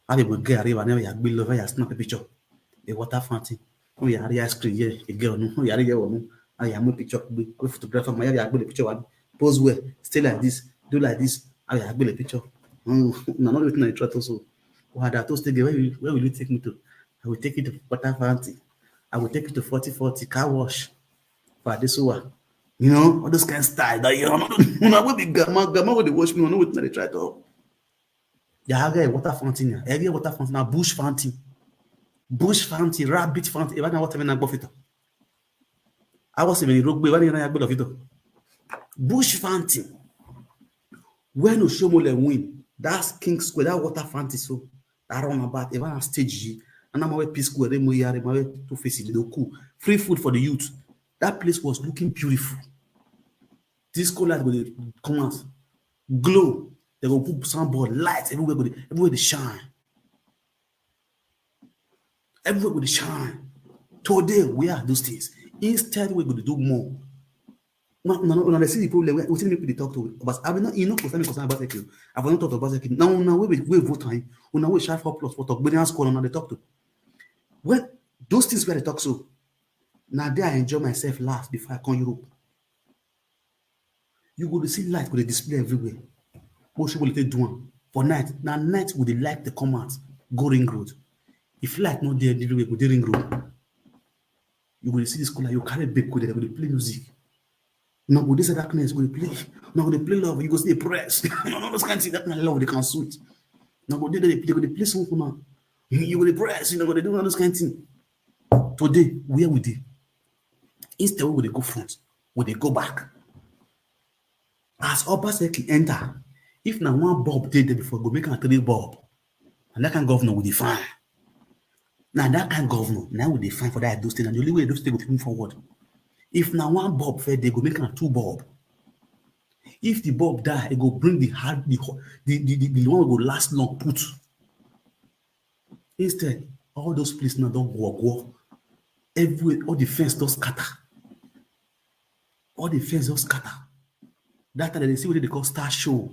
I will get arrive and never yak be love. I snap a picture. A waterfront. Oh, yeah, I screen here. A girl, no, yeah, I am a picture. Go photograph my area. I picture one. Pose well. Stay like this. Do like this. I will a picture. No, not written a trot also. What are those things? Where will you take me to? I will take you to Waterfront. I will take you to 40 car wash. For this one. You know, all those kind of style that you know, will be gamma will they watch me, I know what they try to. You have a water fountain, every water fountain, a bush fountain, rabbit fountain, even water when I go fit. I was even rugby when I go fit. Bush fountain. When Oshomole win, that's King Square, that water fountain, so that run about even on stage, and I'm away Peace Square, to face it, cool. Free food for the youth. That place was looking beautiful. Disco light will come out, glow. They will put some board lights everywhere they shine. Everywhere they shine. Today we are those things. Instead, we're going to do more. No, they see the problem. We see people they talk to, but I will not. You know, concern about security. I will not talk about security. Now we vote time. Now we share 4+ for talk. But they school now they talk to. When those things where they talk so, now there I enjoy myself last before I come Europe. You go to see light with the display everywhere. What should we do for night? Now night would they like the comments go ring road. If light not there everywhere, go ring road. You go to see this school like you carry big code. They go to play music. Now go this darkness go to play. Now go to play love. You go stay press. No, those can't see that kind of love they can suit. Now go there they play song for now. You go to press. You know go to do all those kind of thing. Today where we dey? Instead we go front, we dey go back. As Obaseki enter, if na one bulb dey there before, go make am 3 bulb. And that kind of governor will define. Now that kind of governor, now will define for that those things. And the only way those things will move forward. If now one bulb fair, they go make am 2 bulb. If the bulb die, it go bring the one will go last long put. Instead, all those places now don't go. Everywhere, all the fence don't scatter. All the fence don't scatter. That time they see what they call Star Show,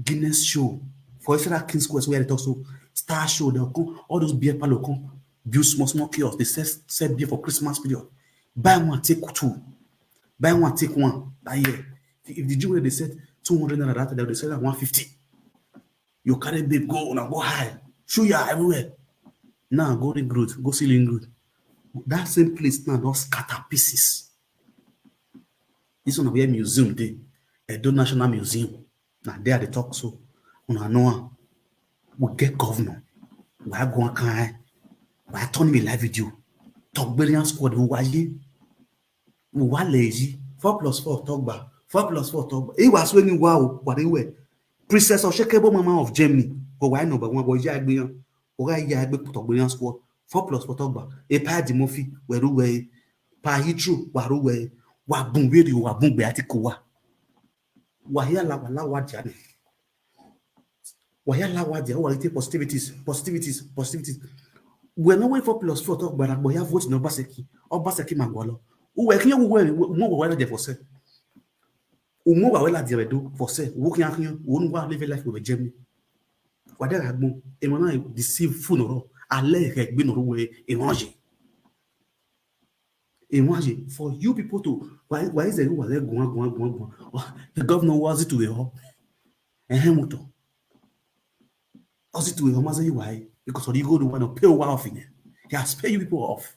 Guinness Show. For instance, King Square where they talk so Star Show, they'll come, all those beer parlor come, build small kiosks, they sell beer for Christmas period. Buy one, take 2. Buy one, take 1 that year. If the jewelry they said 200 naira that day, they sell like 150. You carry babe, go now, go high, show ya everywhere. Now go ring road, go ceiling road. That same place now don't scatter pieces. This one where museum day. Edo National Museum. Now there they talk so. Una know we get governor. We are going kind. We are turning me live video. Talk brilliant squad. We were lazy. 4+4 talk back. 4+4 talk back. It was when you wow. What they were. Princess Oshekebo Mama of Germany. But why no? But one boy jagbe. Oga jagbe talk brilliant squad. 4+4 talk back. A pa di Murphy. Where we pa hitru. Waru we. Wa bungweri wa bungbe atikuwa. Wahia la wajane. Wahia la wajane. Wahia take positivities. We're not waiting for +4 talk about but you have votes in Obaseki Magwalo. Uwe kinyo uwe wala de for say. Umo wala de do for say. Working akinyo won't live life with Germany. Whatever hagmo. Emana deceive funeral. Ale hegbe no we imagine. Imagine for you people to why is the go? The governor was it to the home and Hamilton. Was it to the home you why? Because you go to want to pay off in it. He has paid you people off.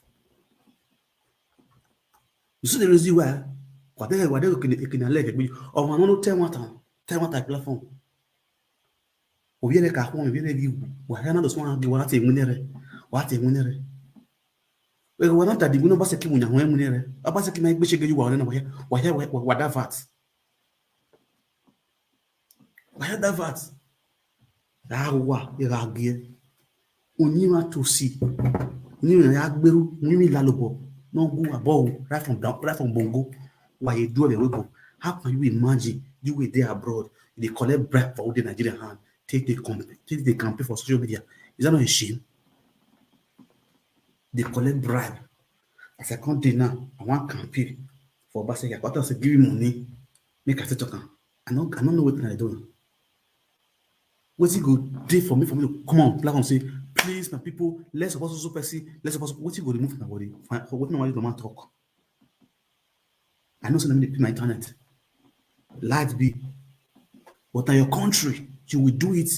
You see the reason why whatever can let me or one no tell what platform. O viene ka home viene view. Why not those one be what a winner. We were not that the winner Basaki Munya when near a Basaki make Bishop you are what that vat. Why that vat? Dawa, Iragir. Unima to see. Unima Yagberu, Nimi Lalobo, no go above, right from Bongo. Why you do the wiggle? How can you imagine you were there abroad? They collect bribe for all the Nigerian hand, take the campaign for social media. Is that not a shame? They collect bribe. As I come dinner, I want campaign for Basek. I got us to give him money, make a talk. I don't know what I do. What's he go do for me to come on, platform say, please, my people, let's support super see, let's support what's he go remove my body for what nobody don't talk. I know some people my internet. Light be, but in your country, you will do it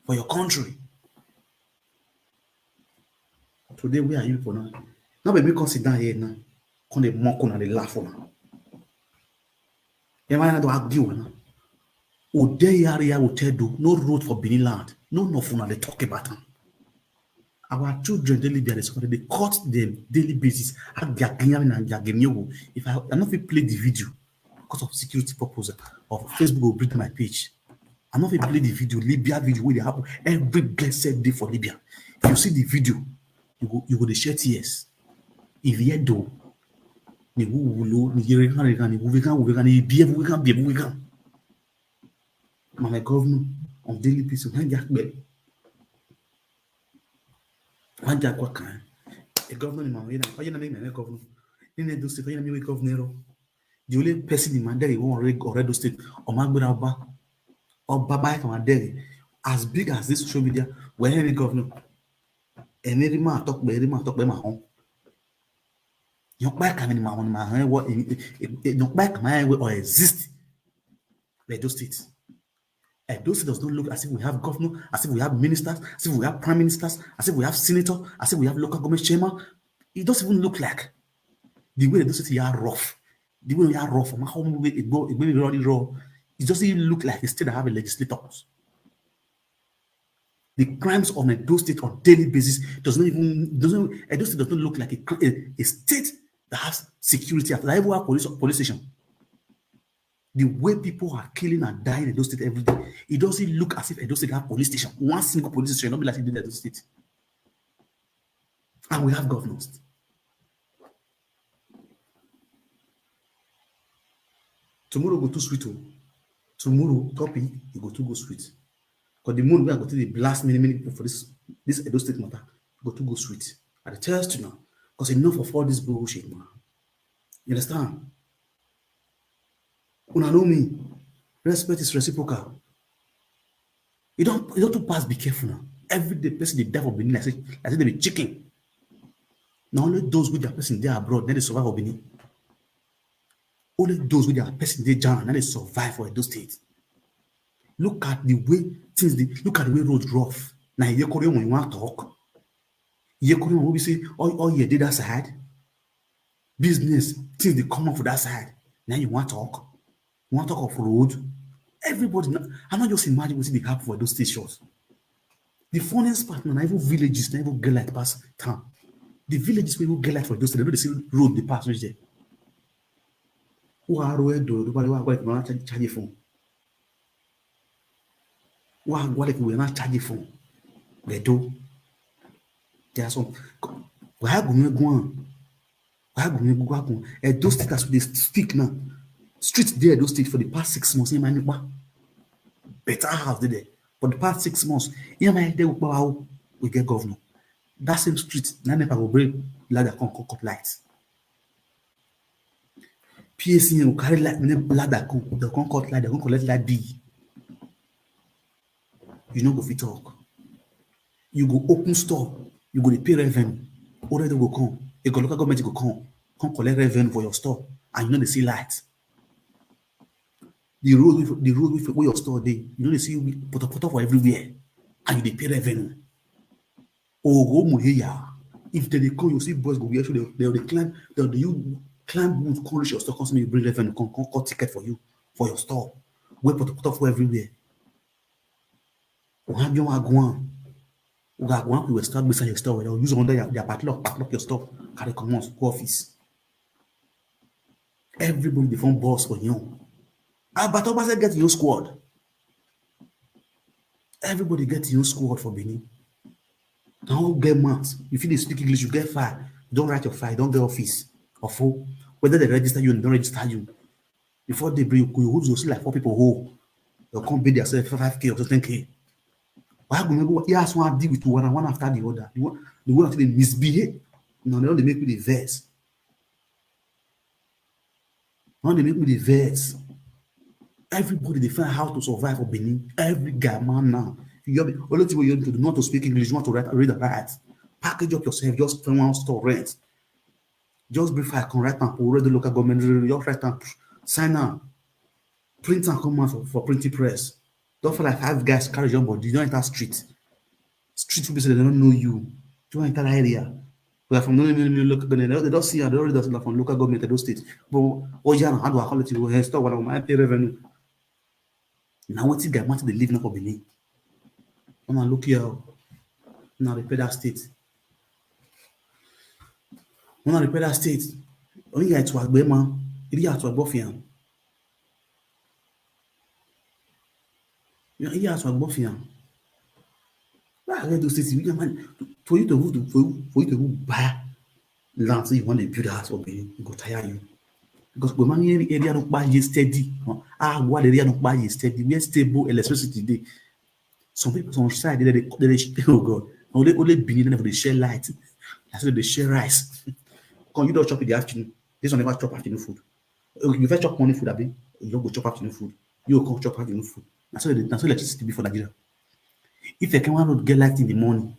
for your country. Today, where are you for now? Now, we make us sit down here now. Come they mock and they laugh on. Emma do argue. Ode area Otedo, no road for Benin land. No nofuna they talk about them. Our children daily they cut them daily basis. If I not play the video because of security purpose of Facebook will break my page. I'm not play the video, Libya video where they happen every blessed day for Libya. If you see the video, you go to share tears. If you do, you will my governor on daily basis. A governor in my governor. In the state, governor. The only person in Mandela who already state or Magbara or Baba Mandela as big as this social media, where any governor and any man talk by my home. Your back in my own, what not back my way or exist. Like those states. Edo State does not look as if we have governor, as if we have ministers, as if we have prime ministers, as if we have senator, as if we have local government chairman. It doesn't even look like the way Edo State are rough. The way we are rough, my home way it really raw. It doesn't even look like a state that have a legislators. The crimes of Edo State on daily basis Edo State does not look like a state that has security after that even have police station. The way people are killing and dying in Edo State every day, it doesn't look as if Edo State have police station. One single police station, not be like it did in Edo State. And we have governors. Tomorrow go too sweet. Tomorrow topic you go to go sweet. Because the moon we are going to the blast many people for this Edo State matter go to go sweet. I tell you now, because enough of all this bullshit, man. You understand? Una know me. Respect is reciprocal. You don't to pass, be careful now. Every day person they die for Benin, I say they be chicken. Now only those with their person there abroad, then they survive for Benin. Only those with their person they jam, then they survive for Edo State. Look at the way things look at the way roads rough. Now you when you want to talk. You when we say all you did that side. Business, things they come up for that side. Now you want to talk. You want to talk of road? Everybody, I'm not just imagining what they happen for those stations. The funniest part, not even villages, not even get like pass town. The villages people get like for those stations, they see road they pass which there. Who are road do? Nobody want to charge your phone. Who are what we not charge your phone? They do. There are some. Why go on? Why go on? And those states they speak now. Streets there, those states for the past 6 months, better house there. For the past 6 months, we get governor. That same street, Nanepa will break ladder cut lights. PSC will carry ladder the cut light, they won't collect light B. You know go fit talk. You go open store, you go to pay revenue. Already go come. A local government go come collect revenue for your store, and you know they see lights. The road with where your store day, you know they see photo for everywhere, and you pay revenue. Oh, go muheya. If they come, you see boys go be actually they climb, you climb wood, come reach your store, constantly bring revenue, come cut ticket for you for your store. Where photo for everywhere. We have your agwan. We got one we will start beside your store. They'll use under their padlock your store, carry come on go office. Everybody the phone boss for you. But Obasa get your squad. Everybody get your squad for Benin. Don't get marks. If you speak English, you get fire. Don't write your fire. Don't get office or full. Whether they register you or don't register you. Before they bring you see like 4 people who they'll come pay themselves 5K or 10K. Why go? Yes, one deal with one after the other. The one after they misbehave. No, they don't make me the verse. Now they make me the verse. Everybody they find how to survive for Benin. Every guy man now. You have only thing you do not to speak English, you want to read and write. Package up yourself, just find one store rent. Just brief I can write and read the local government, just write and sign up. Print and come out for printing press. Don't feel like 5 guys carry your body. You don't enter street. Street people say they don't know you. Don't enter that area. We are from local government. They don't see how they already does from local government, those states. But oh yeah, how do I call it? We stop when I pay revenue. Now what you get? What they live now for Benin? I'm gonna look here. Now repair that state. When I repair that state, only get to Agbe man. It has to Agbofian. It has to Agbofian. I read those states. For you to buy land, so you want to build a house for Benin, it go tire you. Because when man area don't buy steady, what area don't buy steady, we stable electricity today. Some people on side they oh God, only Benin for the share light. I said they share rice. Can you don't chop in the afternoon? This one never chop afternoon food. You first chop morning food, abi? You don't go chop afternoon food. You go chop afternoon food. That's why electricity be for Nigeria. If you can want to get light in the morning,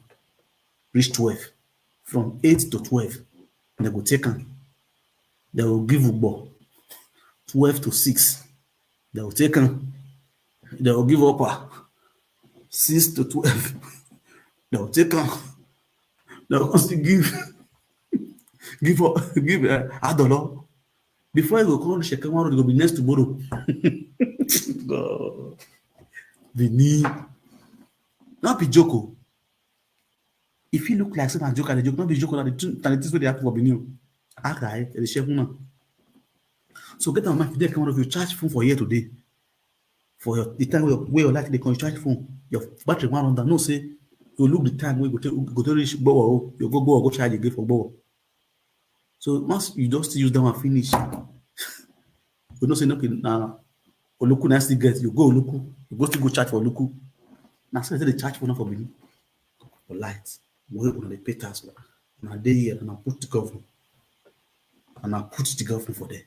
reach 12, from 8 to 12, they go take them. They will give you 12 to 6. They will take them. They will give up 6 to 12. They will take them. They will also give $1. Before you go call the second one, it will be next tomorrow. God. Benin. Not be joke. If you look like some joke, the joke, not be joke, that the things they happen for Benin. Okay, the chef woman. So get on my fidel come out of your charge phone for here today. For the time where you like they can charge phone, your battery one on that. No say you look the time where you go to reach Bowo, you go charge again for Bowo. So once you just use them and finish, you don't say nothing now. Oluku now still get you go Oluku, you go still go charge for Oluku. Now so they charge for now for Benin. For light, we on the pay tax. Now they here and I put the government. And I put the government for there.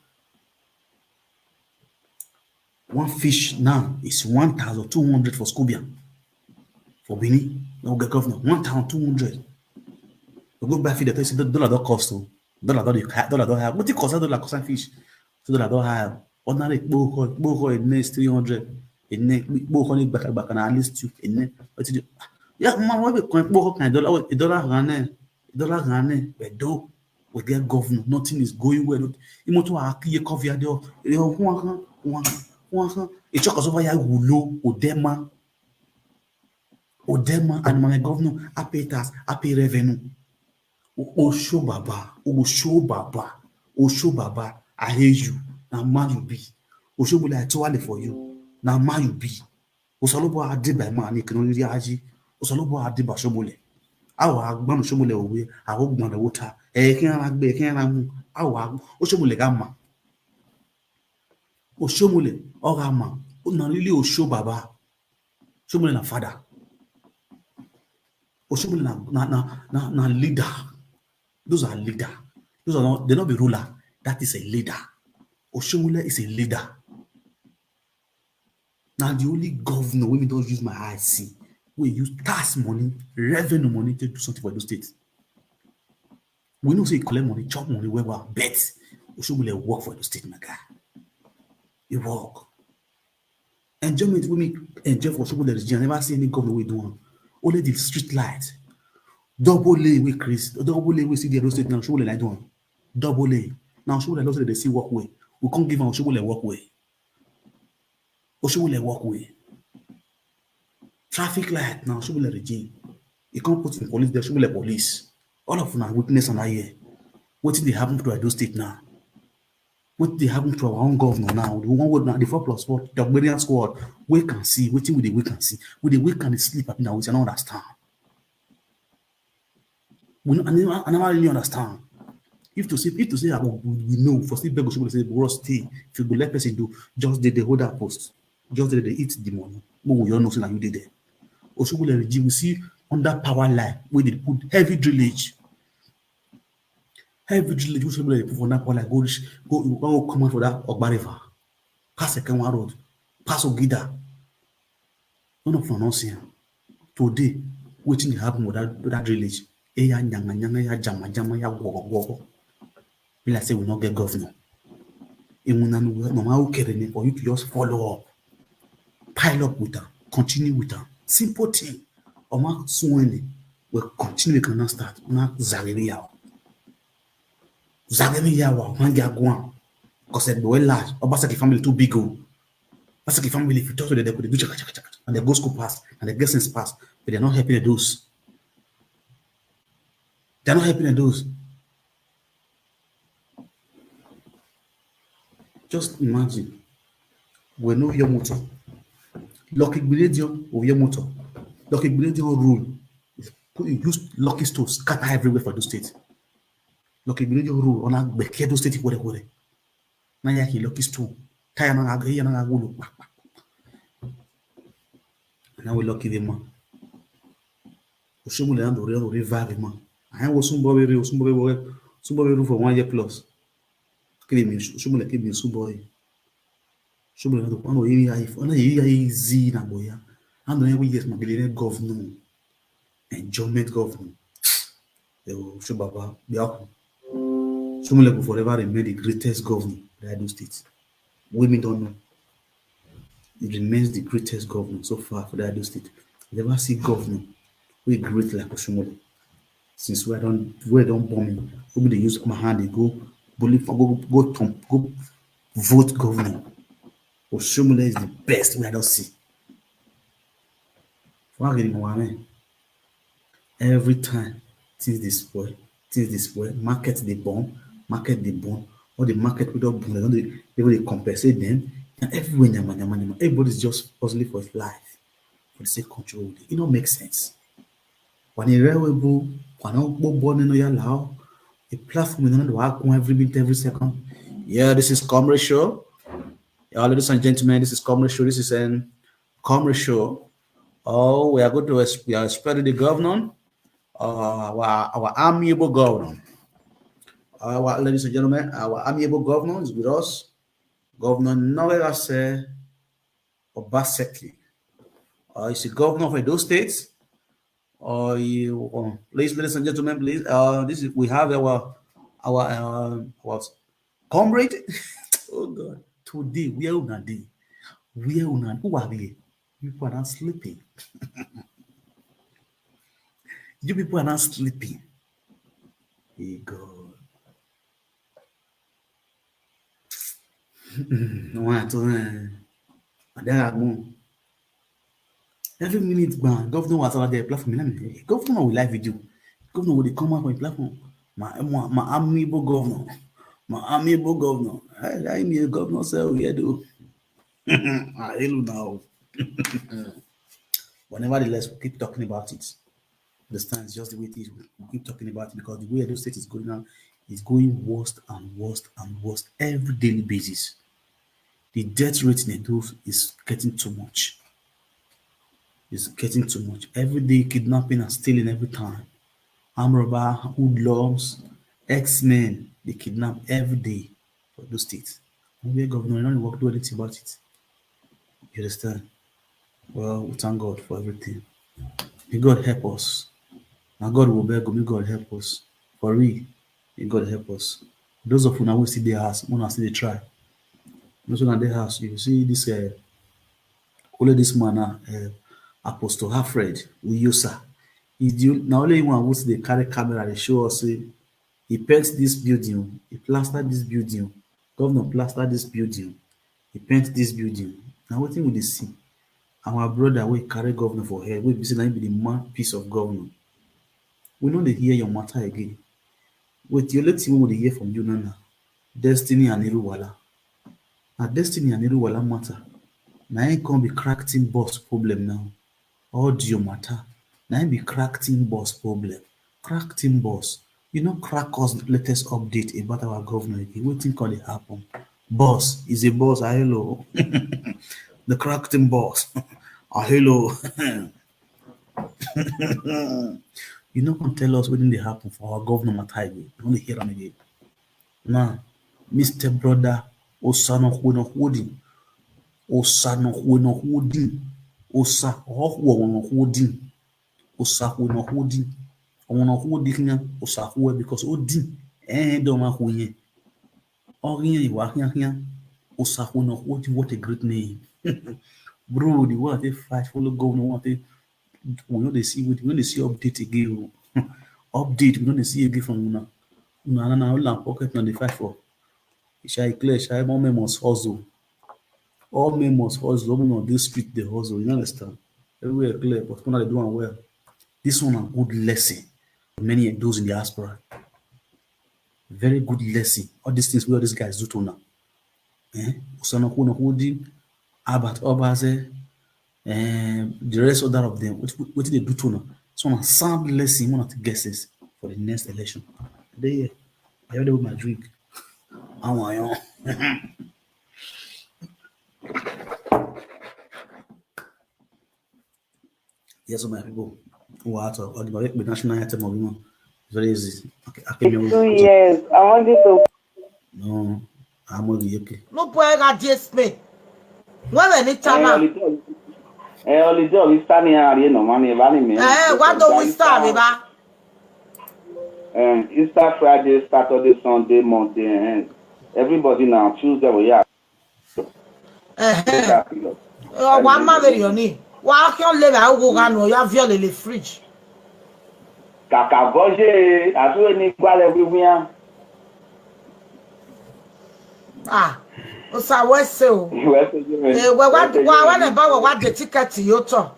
One fish now is 1,200 for Scobian. For Benin, now get governor 1,200. You go buy feed that say dollar don't cost so. Dollar don't have. What it cost dollar cost fish? So dollar don't have. Ordinary boko in next 300. In next boko in back and at least 2 in next. What you do? Yeah, man, what we can boko kind dollar rane, but do. We get governor, nothing is going well. You want to akiye cover there. It took us over here Wulo, Odema, and my governor, I pay tax, I pay revenue. Osho Baba, I hate you. Now man you be. Osho will I told for you. Now man you be. Osalobo ade by man, you can only aji. Osalobo ade by Shomole. Our Agban Shomole away, I hope on the water. Can't our Oshomole Gamma. Oshomole, Ogama, not really Osho Baba. Shomole na father. Oshomole na leader. Those are leader. Those are not, they're not the ruler. That is a leader. Oshomole is a leader. Now the only governor when we don't use my eyes see, we use tax money, revenue money to do something for those states. We know say collect money, chop money, where we bet. Oshomole work for the state, my guy. He work. Enjoyment we make enjoy for Oshomole region. I never see any governor we do. Only the street light. Double A we Chris. Double A we see the other state now. Oshomole like doing. Double A. Now Oshomole also they see walkway. We can't give them Oshomole walkway. Oshomole walkway. Traffic light now Oshomole regime. You can't put in police there. Oshomole police. All of them are witness and I hear. What did they happen to Edo State now? What did they happen to our own governor now? The one with now, the 4+4, the Albanian squad, we can see, waiting with the we can see. With the we can sleep up now, we don't understand. I never really understand. If to say, we know, for still beg Oshomole say, bro, stay. If you go let person do, just they hold that post. Just they eat the money. But we all know so that you did there. Oshomole regime, we see under power line where they put heavy drillage. Heavy drillage, Oshomole they put on that power line, go come out for that Ogba River. Pass Ekenwa Road, pass Ogida. None of them not seeing. Today, waiting to happen with that drillage. Eya nyanga, ya jama, ya wogo. We like say we not get governor. No matter for you to just follow up, pile up with her, continue with her. Simple thing. Oma Suwene will continue, we cannot start. Not Zareria. Zagami Yawa, Mangia Guan, because they were large. Obasaki family too big. Obasaki family, if you talk to them, they could do chaka chaka chaka, and they go school pass, and they get sense pass, but they're not helping those. They're not helping those. Just imagine, we know your motor. Lucky Grenadier of your motor. Lucky Grenadier rule. You use lucky to scatter everywhere for those states. Lucky Grenadier rule on a Bekedo state, whatever. Nayaki lucky to Tayana Agri and Agulu. Now we lucky the man. Oshumuland or real revive man. I was somebody for 1 year plus. Give me Shumula, give me somebody. Shumula, one easy Naboya. And then we get my governor. Enjoyment governor. Shubaba, Biako. Shumula will forever remain the greatest governor of the Edo State. Women don't know. It remains the greatest governor so far for the Edo State. You never see governor we great like Oshumole. Since we don't bomb him, we they use my hand, they go bully for go vote governor. Oshumole is the best we don't see. Every time things this way, market they bomb, or the market without bomb, they will compensate them, and everywhere, everybody's just hustling for his life, for the sake of control. It don't make sense. When a railway, born in a platform in the every minute, every second. Yeah, this is Commerce Show. Yeah, ladies and gentlemen, this is Commerce Show. This is an Commerce Show. Oh, we are going to spread the governor, our amiable governor. Ladies and gentlemen, our amiable governor is with us. Governor Nowelase Obaseki. He's the governor of Edo State. Please, ladies and gentlemen, please. We have our comrade. Oh God! Today we are on a day. Who are we? People are not sleeping. You people are not sleeping. Hey God. Every minute, man, governor was on their platform. Governor will live video. Governor will come up on the platform. My amiable governor. I'm a governor, so we do. I don't know. But nevertheless, we keep talking about it. Understand? It's just the way it is. We keep talking about it because the way Edo State is going now is going worse and worse and worse every daily basis. The death rate in Edo is getting too much. It's getting too much. Every day, kidnapping and stealing every time. Armed robber, hoodlums, X-Men, they kidnap every day for those states. And we're governor, we don't do anything about it. You understand? Well, we thank God for everything. May God help us. Now God will beg, may God help us. For real, may God help us. Those of you now will see their house, want to see they try. Those who are their house, you see this only this man Apostle Alfred Uyosa. Now only one who they carry camera, they show us he paints this building, he plastered this building, governor plastered this building, he paints this building. Now what thing will they see? Our brother will carry governor for head, we be saying be the mouthpiece of governor. We know they hear your matter again. Wait, you let him hear from you now. Destiny and Iruwala. Now Destiny and Iruwala matter. Now ain't gonna be cracked in boss problem now. Audio matter. Now ain't be cracked in boss problem. Cracked in boss. You know, crack us latest update about our governor again. What think can happen? Boss is a boss. Hello. The cracked in boss. Hello. You know, can tell us what did happen for our governor matter again. You only hear them again. Now, Mr. Brother Osano Hooding. Osano Hooding. Osa holding. Osa holding. Osa because Odin don't know Osa what a great name. Bro, the what they fight follow governor what they we know they see update again. Update we know they see again from now. na pocket 95 for. Shall clear, shall all men must hustle. All men must hustle. All men on this street they hustle. You understand? Everywhere clear, but people are doing well. This one a good lesson for many of those in the diaspora. Very good lesson. All these things we all these guys do to now. Usana kuna kudi, Albert Obaze, the rest of that of them. What did they do to now? So a sound lesson, one of the guesses for the next election. They I already with my drink. Yes, so my people who are or the national anthem of women. Very easy. Okay, 2 years. I want you to. No, I'm only okay. No boy got just me. When any time. Only job is standing here, no money, money. What do we start, Riba? Easter Friday, Saturday, Sunday, Monday, and everybody now Tuesday we are. One mother you need. Why can't live out go on or you have your little fridge? Kaka boje, as we need quite everywhere. So what's so? What about what the ticket to your tour?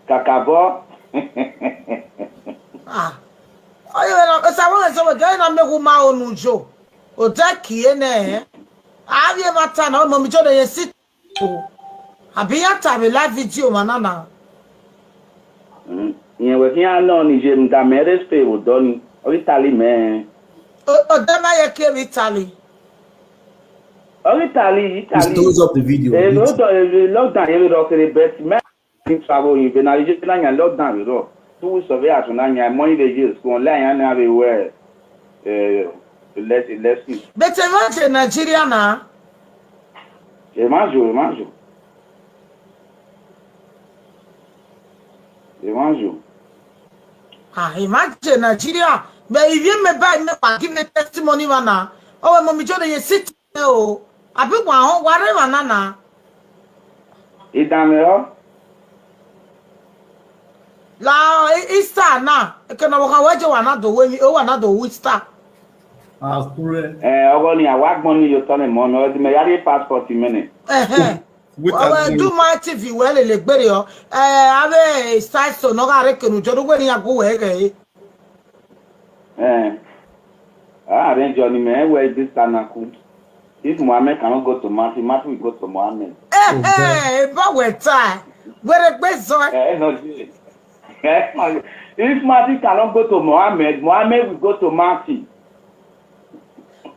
Kaka bo. So we're going on the woman on Joe. O Jackie, I have you ever turned on Mommy Joe? You sit. I be at a live video, manana. Yeah, we're here on Nijem Dameres pay with Donny or Italy, man. Oh, then I came Italy. Oh, Italy. Those of the video. Lockdown, every rock, but man, travel, you've been just playing a lockdown, you know. 2 weeks of years, and I'm money the years, go online and everywhere. Let's see. But imagine Nigeria now. Imagine. Imagine Nigeria. But if you may buy me, give me testimony, mana. Oh, Mommy Joe, you sit. Oh, I be one, whatever, nana. It's done. La Easter na ekena wo kan waje wa na do we o wa na do Easter Akure ogoni awagbon yo tone mo no di me yare passport minute do my TV we le gbere yo ave style so no ga re kenu jodo we ni ago we ge arrange on me we this tanaku if Mohammed cannot go to Matthew will go to Mohammed ba we tie we re gbe so no if Matthew cannot go to Mohammed will go to Matthew.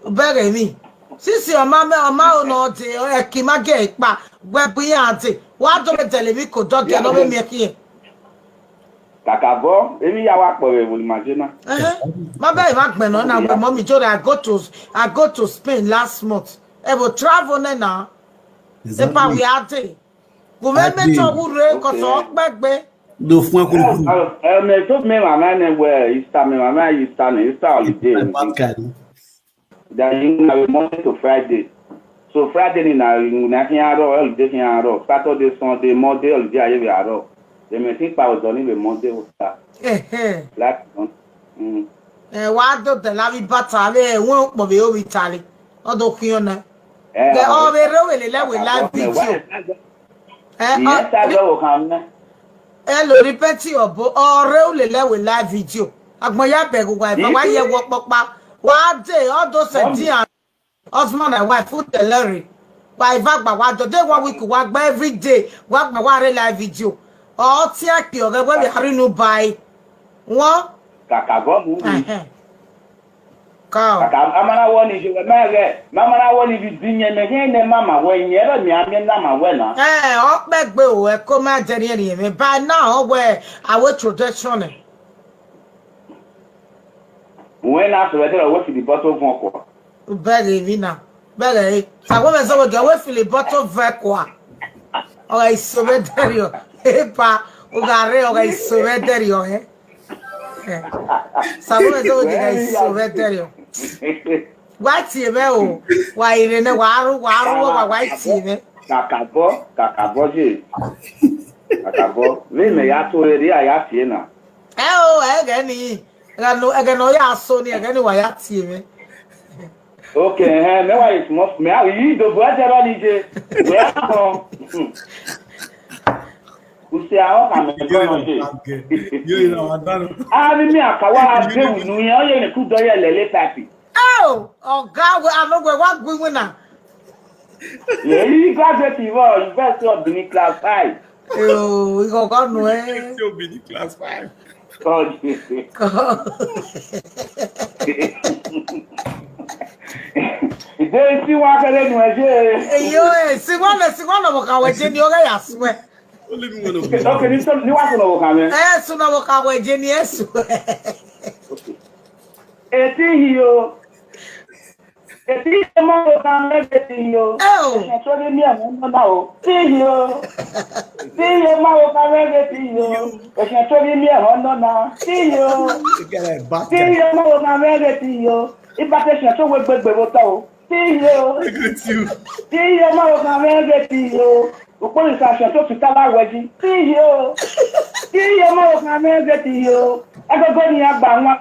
Bẹ́ẹ̀ mi. Sisi ọmọ ọ̀nà ti ẹ̀kí má gẹ̀ ìpa gbẹ̀bù yẹn àti wọ́n á dọ́rẹ̀ tẹ̀lé mi kò dọ́kẹ́ lọ́wọ́ mi ẹ̀kí yẹn. Kàkà bọ́, èmi yà wá pọ̀ rẹ̀ wò ni màá ṣe náà. Má bẹ́ẹ̀ má gbẹ̀nà náà wẹ̀ mọ́ mi jóde I go to Spain last month. Ẹ bò travel náà náà. Nípa wí á dé. Kò mẹ́mẹ́ tó wúre kọ̀sọ̀ gbẹ́gbẹ́. Do fún ẹkùn kúrò. Me tó mi màmá ni wẹ̀ Easter mi màmá Easter holiday. Then you have Monday to Friday. So Friday ni na holiday Saturday, Sunday, Monday holiday aye we aro. They may think pa ozo ni we Monday o start. Like wá do de la vi bata le won po be o Italy. Odo kun yo na. Le o be re we le live video. Yes, I go come na. Lo repeti obo ore o le live video. Agbon ya be gugu ifa wa ye wo popa. One day, all those husband and wife put the lorry. Why back day 1 week work by every day. Work my one live video. All tiaki or when we hurry no buy. What? Kakabo movie. Come. Amana one is your mother. Mamma one if you bring me mama when you ever me mama when. Up back bill, a command me by now where I will tradition. When after I went to the bottle of water. Very vina. Very. I want to go away for the bottle of aqua. Oh, I surrender you. Epa, Ugare, or I surrender you, eh? Someone is surrender you. What's your bell? Why in a waru, white TV? Kakabo, Kakabo, we may have to ready. I have here now. Oh, agony. Again, no, ya Sony, again, why ya team? Okay, me why is most me. You do what you want to do. We are home. You see, I want to You know, I don't know. I mean, me a kawa do no ye o ye ku do ye lele papi. Oh, God, I'm not going to win now. Yeah, you graduate you best of the class 5. Oh, we go no Still be the class 5. God. They see what I do Hey, yo, see one of our Jenny, I swear. Only me one of Okay, this you want to know come. Eh, soon of our Jenny, I swear. Eti mo kan lebe yo. Oh, So ni mi am na o. Ti yo mo kan lebe yo. O se so ni mi am na. Ti yo. Ti yo mo kan lebe yo. Iba te se so we gbegbe bo ta o. Ti yo. Ti yo mo kan lebe yo. O police se so ti tala weji. Ti yo mo kan lebe yo. Agogo ni agba won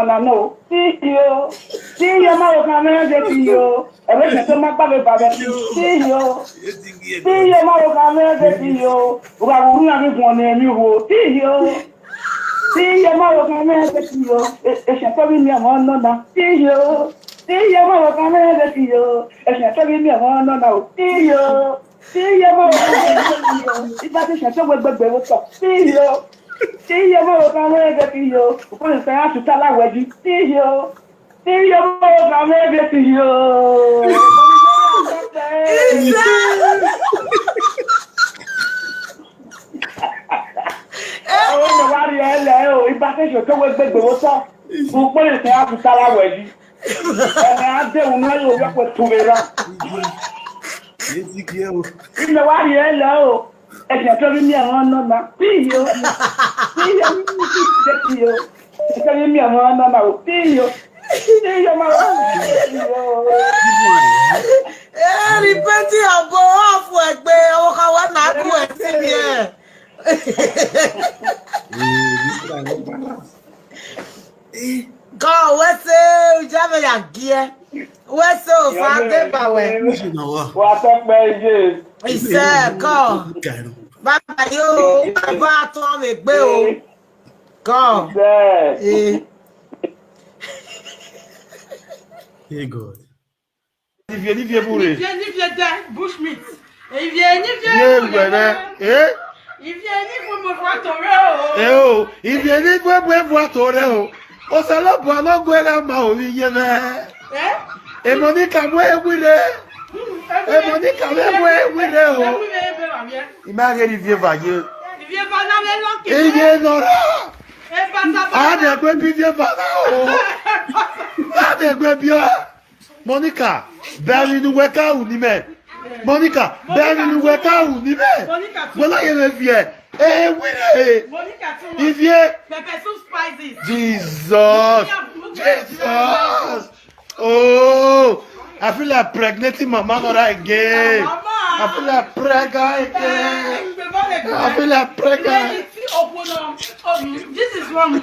na no. Ti yo mo kan lebe yo. Ewe se so ma gba be ba be. Ti yo mo kan lebe yo. O ga wuru na mi gun na mi wo. Ti yo mo kan lebe yo. E se to bi mi am no na. Ti yo mo kan lebe yo. E se to bi mi am no na o. Ti yo mo kan lebe yo. Iba te se so we gbegbe wo so. Ti yo mo kan lebe yo. O ko se a tuta la weji. Ti yo mo kan lebe yo. Oh, no worry, hello. Iba te se so we gbegbe wo so. O ko se a tuta la weji. I don't know what to be. In the way, hello. If you're telling me I'm not, see you. Telling me I'm not, see you. Repenti abo afu egbe o ka wa na ku e si bi e. Go, what's it? Java ya gear. What's so far? What up, man? He said, go. Baba, you, Baba, told me, Bill. Go. Hey, God. Il vient bourrer. Il vient bushmeat. Il vient pour me voir ton Oh, il vient pour me voir ton o sala bo no gwera ma o ye na e Monica mo e wile e Monica mo e wile o image di vie vague e ye no a de gbe bi vie vague o a de gbe bi Monica beri nu weka u ni me Monica beri nu weka u ni me wala ye me vie eh oui, il vient. Jesus. Oh, I feel like pregnant mama again. I feel like pregnant again. I feel like pregnant. This is from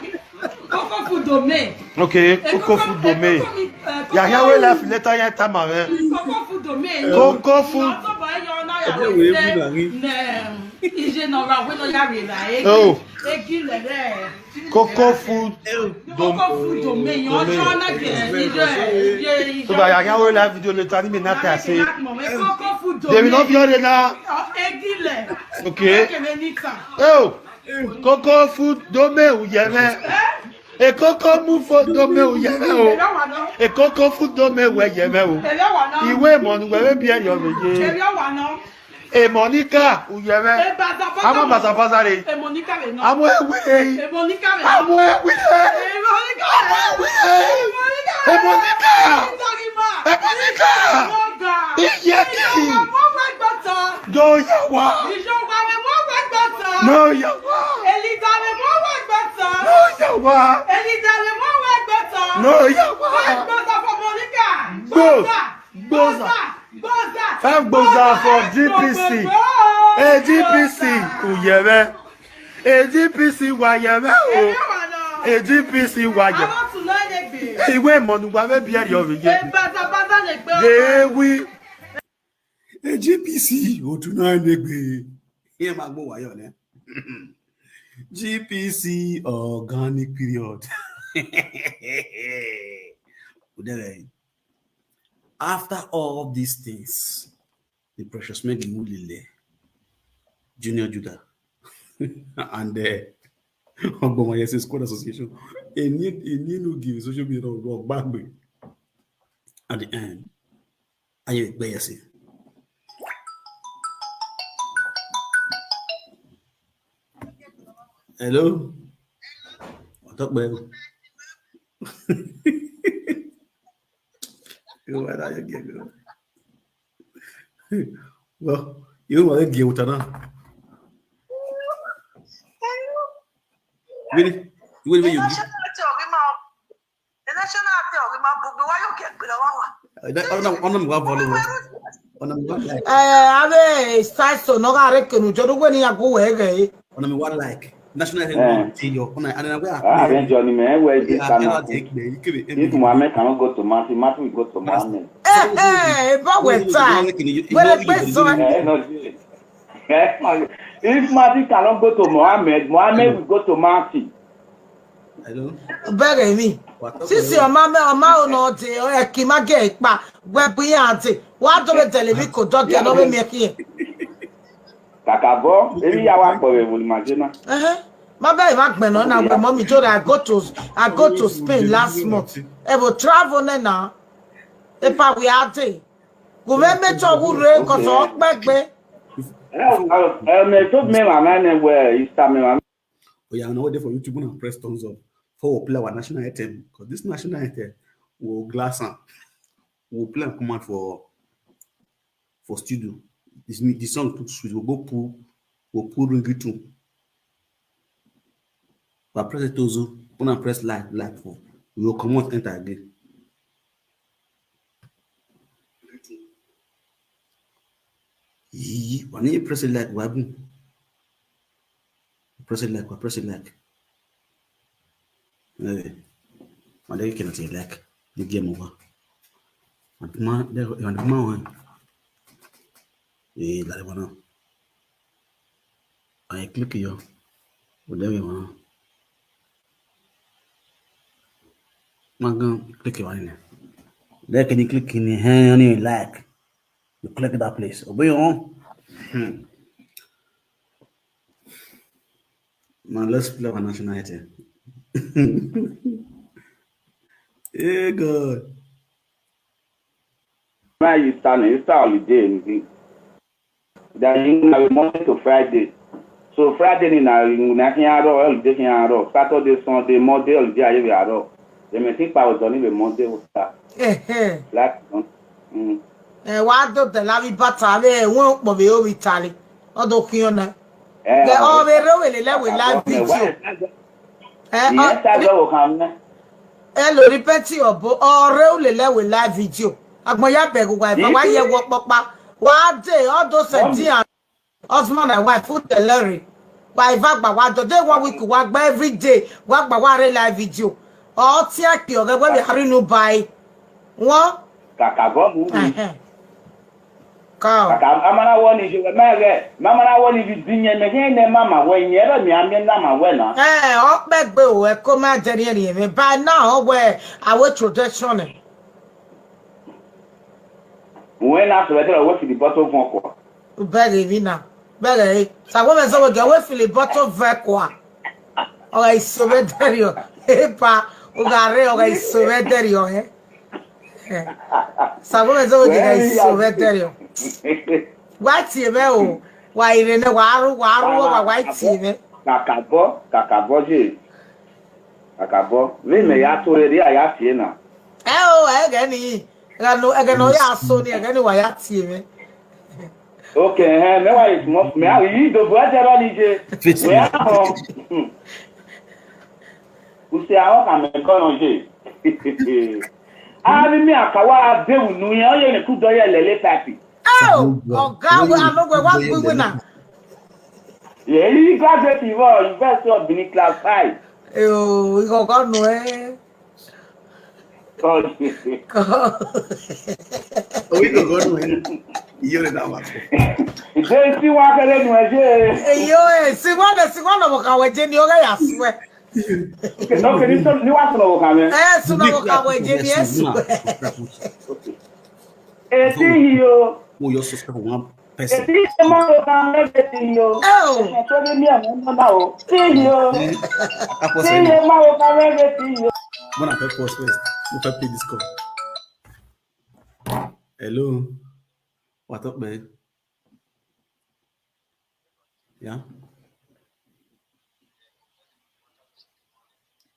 Coco Food Domain. Okay, Coco Food Domain. Y'a ouais la filette à ta maman. Coco Food Domain. Coco Food. Oh. Coco Food Domain. So bah y'a ouais la vidéo le tani maintenant t'es assez. Demi non viande là. Ok. Oh. Coco Food Domain ou y'avait. Et Coco Moufo Domain ou y'avait. Et Coco Food Domain ou y'avait. Iwe mon ouais bien y'avait. Et Monica ou y'avait. Amo basa pasare. Et Monica le non. Amo oui. Et Monica le. Amo oui. Et Monica. Et Monica. Et Monica. No yawa. No yawa. No yawa. Five Boza for GPC. A GPC. Uyeme. A GPC Wayeme. A GPC wagon. I want to learn a bit. Hey, wait, man, why be here? A GPC, go to 9 degree. Here, my boy, GPC organic period. After all of these things, the precious Meg Mulile, Junior Judah, and the Obama Squad Association, a new give social media rock back at the end. I say. Hello? What up, baby? What are you getting? Well, you want to give it now. Really? You will be. National Johnny, man, where is this? If Mohammed cannot go to Matthew, Matthew will go to Mohammed. But we're time. If Matthew cannot go to Mohammed, Mohammed will go to Matthew. Hello? Bury me. Since your mamma, no, Kimage, where we are, what do we tell you? Could not get over me here. Kakabo, maybe I want for you, imagine. My baby, my mommy told I go to Spain last month. I will travel now. If I we are there, go me to who cause all back me. Told me my man where he start me. Oh yeah, now there for YouTube and press thumbs up for play our national item because this national item will glass on. We'll play and command for studio. The song too sweet. We'll pull ring it too. But press it also. When I press like for we will come out enter again. When you press it like wabu. Press it like. Anyway, my day cannot say like the game over. And man, like one. I click here. Whatever you want. Man, click here one. There can you click in the hand on your like. You click that place. Obey on. Man, let's play our national item. Hey, God. Where you stand? You start holiday. Then you have Monday to Friday. So Friday now you can't holiday can't Saturday, Sunday, Monday holiday I have aro. They may think I was only the Monday will start. Like Why do the lavi batale won't be over Italy? Odo Kiona. The all really live video. Yes, I go come. Hello, repeti obo all really live video. Agboya begu wife, why you walk papa? What day all those husband and wife put the lorry. Why what do they want we could work by every day? Work by one live video. All tiaki or when we hurry no buy. What? Kakabo movie. Cow. Amana one is your mother. Mamma one is being a mama when you ever me, I'm not well. Up back bill, come out there. By now, where our tradition. When after I went to the bottom of Moko. Very vina. Very. So, woman, so we go with the bottom of Vaqua. Oh, I surrender you. Epa, Ugare, or I surrender you, eh? So, woman, so we surrender you. What's your bell? Why, in a waru, white TV? Kakabo, we may have to ready. I have here now. Oh, again. I know ya so near anyway at TV. Okay, no, it's most me. I do weather on it. Who say I am going I mean, I can't do no, you could do a lele pappy. Oh, God, I'm not going to win. Yeah, you got it. You are University of Benin Class 5. Yo, we go no eh. We go no eh. You're in our They see what I do. Yo, see one of our Jenny, I swear. No, can you tell me what's wrong? Eh, so no our Jenny, I swear. You. who you suspect one person. When I pause first, if I play this call. Hello. What up, man? Yeah.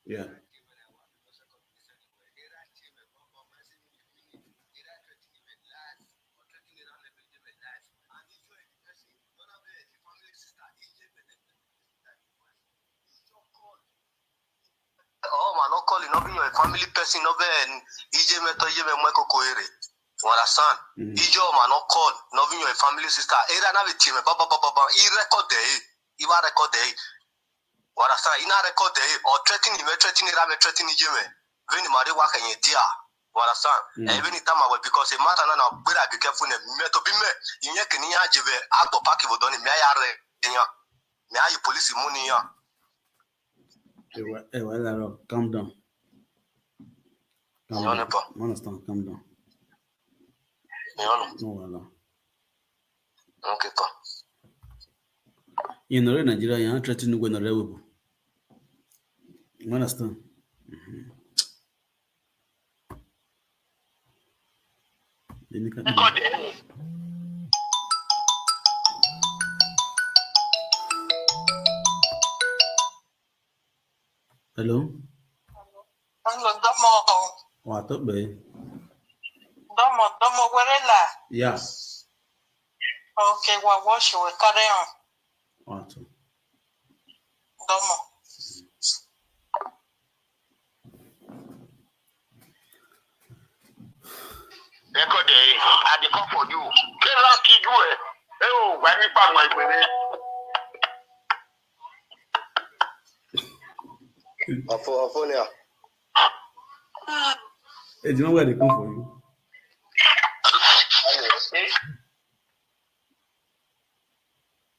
Yeah. Oh man, not calling, not being a family person, not being EJ Meto, Michael Coere. You understand? EJ man, not call, not being a family sister. Era na team, baba, he record day, he was record day. You understand? He not record day, or threatening, threatening EJ me. When you marry work and you dear. You understand? Every time I will, because a matter now, better be careful, Meto be me, you can hear Jive, out of Paki would done in May I police money. Calm down. Understand? Calm down. No, okay, pa. You know, Nigeria, you're not threatening to go in a rebel. You understand? Hello? What up, babe? Domo, where Yeah. Okay, well, what should we carry on? What? Domo. Record I dey come for you. Get lucky you. Oh, why me back my way? Afonia. Hey, do you know where they come for you?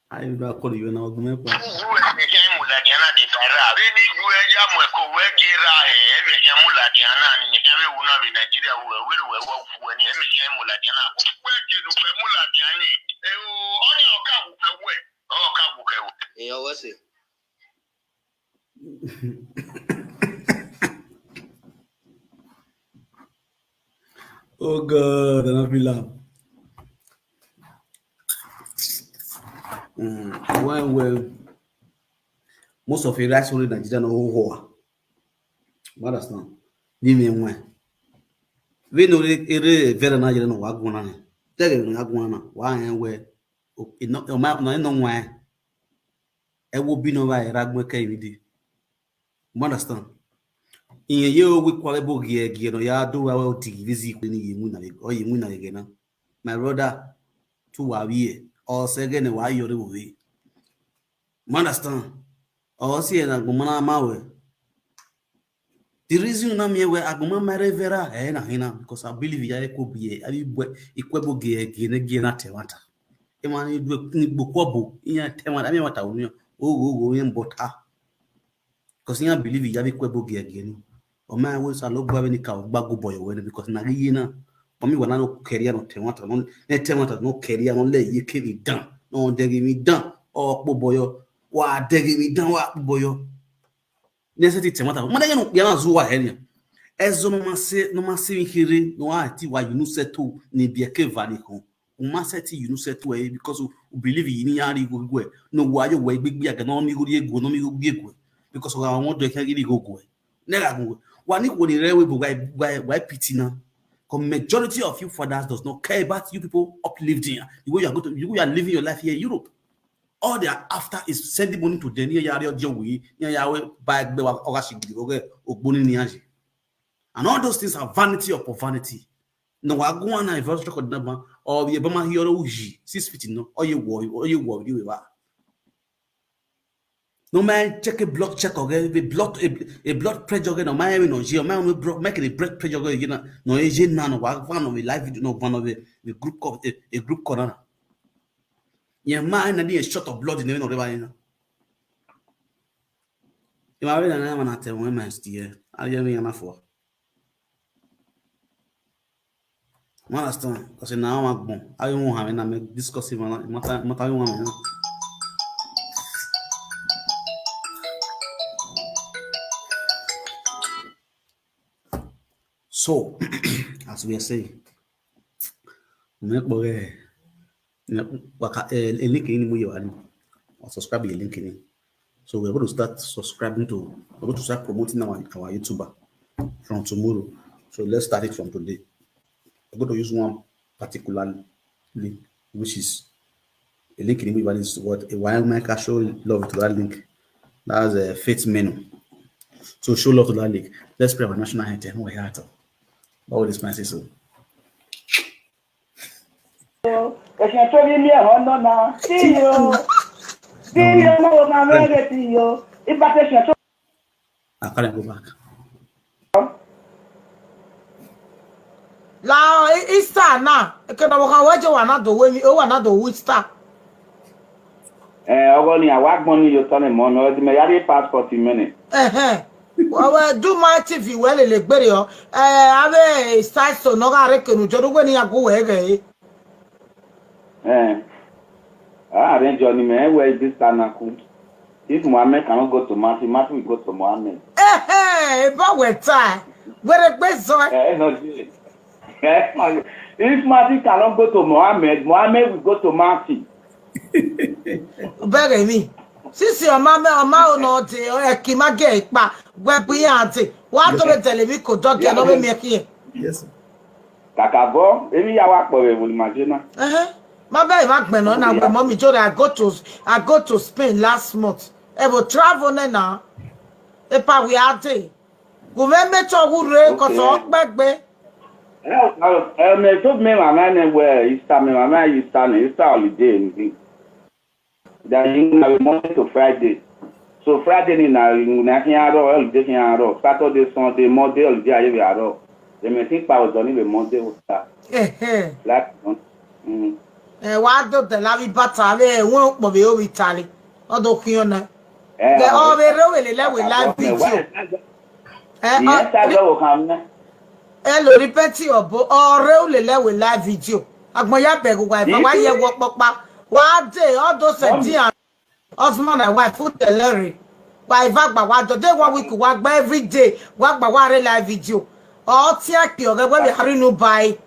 I will not call you now. You can't mula diana de fara. Really, you are jam we ko we gira every can't mula diana and you can't be in Nigeria who will work when you can't mula diana. Where did you mula diana? On your car away. Oh, car away. You know what's it? Oh God, I don't feel that. Well, most of the rights only Nigeria no who. What understand? Ni me one. We know it very Nigeria no wagona. Tell you no wagona. Why and where? It no why. It will be no why ragwe kai midi. Understand? In you we qualable gear no ya do well to visit when you or you again. My brother 2 hours or second why you're away. Understand? Or see na gumana mawe. The reason na me where aguma mare vera hina because I believe ya could be a equable gear na tewata. Emani do bokobo in temata I mean what I will go in bota. Because I believe ya equable gear again. O my was a low any cow bago boy when because Nagina or me when I no career no temata no career no lay you carry down no they give me down or boyo wa they give me down wa boyo necessity temata man ya na zuwa henya ezo no mase hiri no ati wa you know settle ni bieke vani ko uma seti you know settle because you believe in yari go no wa yo we gbigbi aga no mi go ego no mi go ego because I want to can really go nega go wani go the railway why pity now because majority of you fathers does not care about you people uplifting the way you are living your life here in Europe. All they are after is sending money to them and all those things are vanity upon vanity. No, I go on a first record number or the Bama hero 6 feet no or you worry you are. No man check a blood check again, a blood pressure again, no man no G, man making a blood pressure again, you know, no Asian man or one of a live video, no one of a group called a group corner. Yeah, man, and a shot of blood in the river, you know. You are really an amateur woman, dear. I am enough for. One last time, because now I'm born. I won't have and I'm discussing matter woman. So, as we are saying, make a link in you or subscribe a link in. So we're going to start subscribing to, we're going to start promoting our YouTuber from tomorrow. So let's start it from today. We're going to use one particular link, which is a link in which is what a while maker show love to that link. That's a faith menu. So show love to that link. Let's pray our national anthem. We're here. All this man says so. I can't go back. La Easter na. Ekena waka waje wana do we mi o wana do Easter. Ogoni awak money you turn mo no di me yari passport minute. Well, do my TV well le gbere yo. Ave start so no ga re kenu jodo we ni ago we ge. Arrange Johnny me where this time cool. If Mohammed cannot go to Matthew, Matthew will go to Mohammed. But we try. Where the best so? If Matthew cannot go to Mohammed, Mohammed will go to Matthew. Beg me. Since your mama no te o kima ge ipa we bi auntie. What do we tell me ko dog ya no be me ki? Yes. Kakabo, ebi ya wa po we will imagine. My baby, na we mommy told I go to Spain last month. I will travel now. E pa we ate. Go me to who re ko so gbegbe. Me told me mama na where Easter me mama Easter holiday. Then you have Monday to Friday. So Friday ni na kin aro holiday kin aro. Saturday Sunday Monday holiday aye we aro. They me think pa o do ni be Monday o start. Last month. Why do the lavi bata we won po be o Italy. Odo kin na. The o be re we le live video. Yes, I go come na. Hello, repeat your bo or re we live video. Agbon ya be go wa ye wo popa. What day all those husband and wife put the lorry. Why vagba wa do day 1 week work by every day. Work by one live video. All tia ki o we be hari no buy.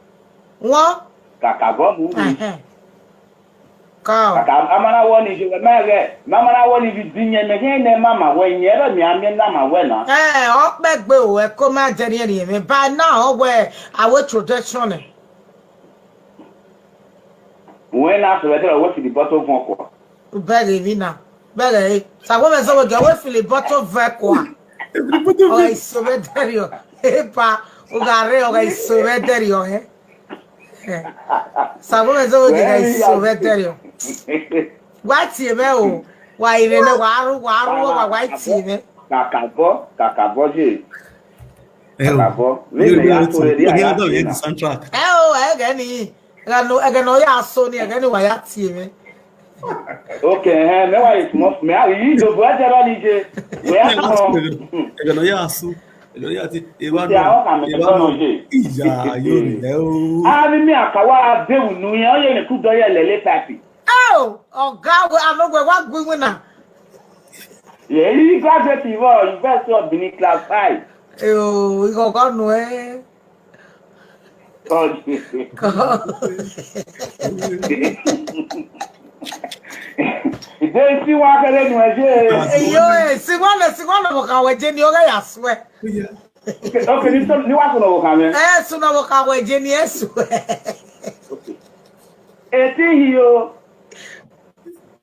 What? Kakabo movie. Ka. Amana woni je mege. Mama na woni bi dinye me ne mama we nyere mi ame na ma we na. O gbegbe o e ko ma je ni me by now we our tradition. When after better we feel the bottle von kwa. Bele vina. Bele. Sa go me so we go feel the bottle von kwa. O ai so be derio. Epa, o gare o ai so be derio Sa go me so we ga so be derio. Wa ti me o. Wa ire ne wa ti me. Kakabo je. Kakabo. We ya to re ya. The soundtrack. Gani. Egano ya so ni egani wa ya ti me. Okay, me wa is mo me ari do bo ajaro ni je. We ya ko. Egano ya so. Egano ya ti e wa no je. Iya yo le o. Ari mi akawa adewu nu yan o ye ni ku do ye lele papi. Oga we anogwe wa gbe na. Yeah, you graduate University of Benin class 5. We go no They see what I do. See one of our Jenny or I swear. Okay, you want to know what I mean? So now our Jenny, I swear. Here.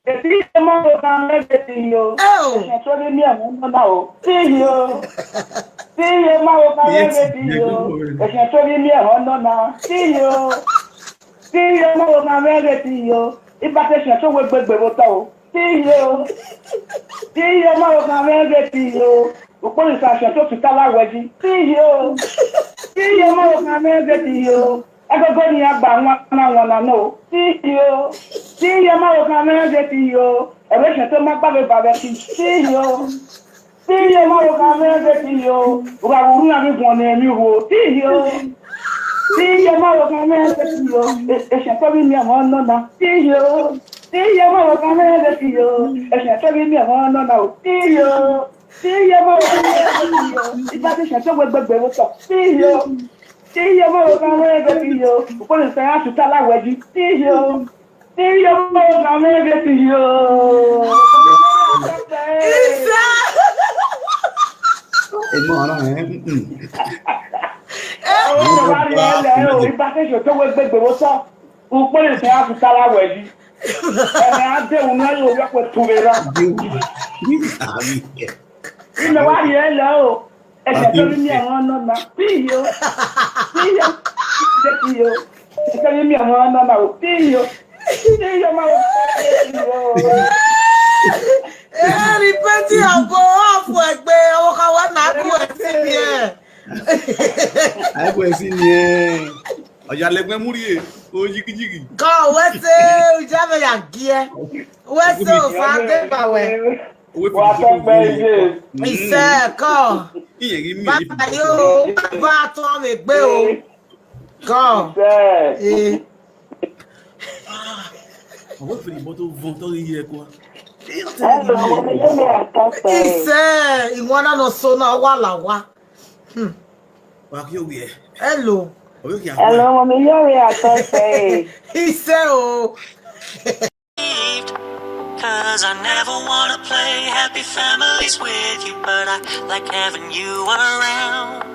If you come on everything, you actually me now. See you. See you, my everything. You actually me now. See you. See you, my everything. If I say so, we see you. See you, mother, come and see you. The police are shut up to tell her where she see you. See you, mother, come and see you. I go go near by one know. See you. See you, mother, come and see you. I wish I told my father, see you. See you, mother, come and see you. Who are not one name you. See you. See you, mother, come and see you. It's a probably me, no. See you. See you, mother, come and see you. It's a probably me, no. See you. See you, mother, come and see you. It's not a shadow with the baby. See you. See you, mother, come and see you. The police are to tell her where you see you. See you, mother, come and see you. Repenti abo afu egbe owo ka wa na ku esi bien. Ai ko esi ni oya legbe muri e o jigijigi. Go we se o jave ya gie. We se o fa de bawe. Wa to gbe Mi se ko. Iyen gi mi. Baba yo ba to me gbe o. Go. Eh. On va faire des motos ventants hier quoi. Ise iwana no so na wa la wa. Wa ki o ye. Hello. Hello, mommy, you're at Thursday. Ise o. Cause I never wanna play happy families with you, but I like having you around.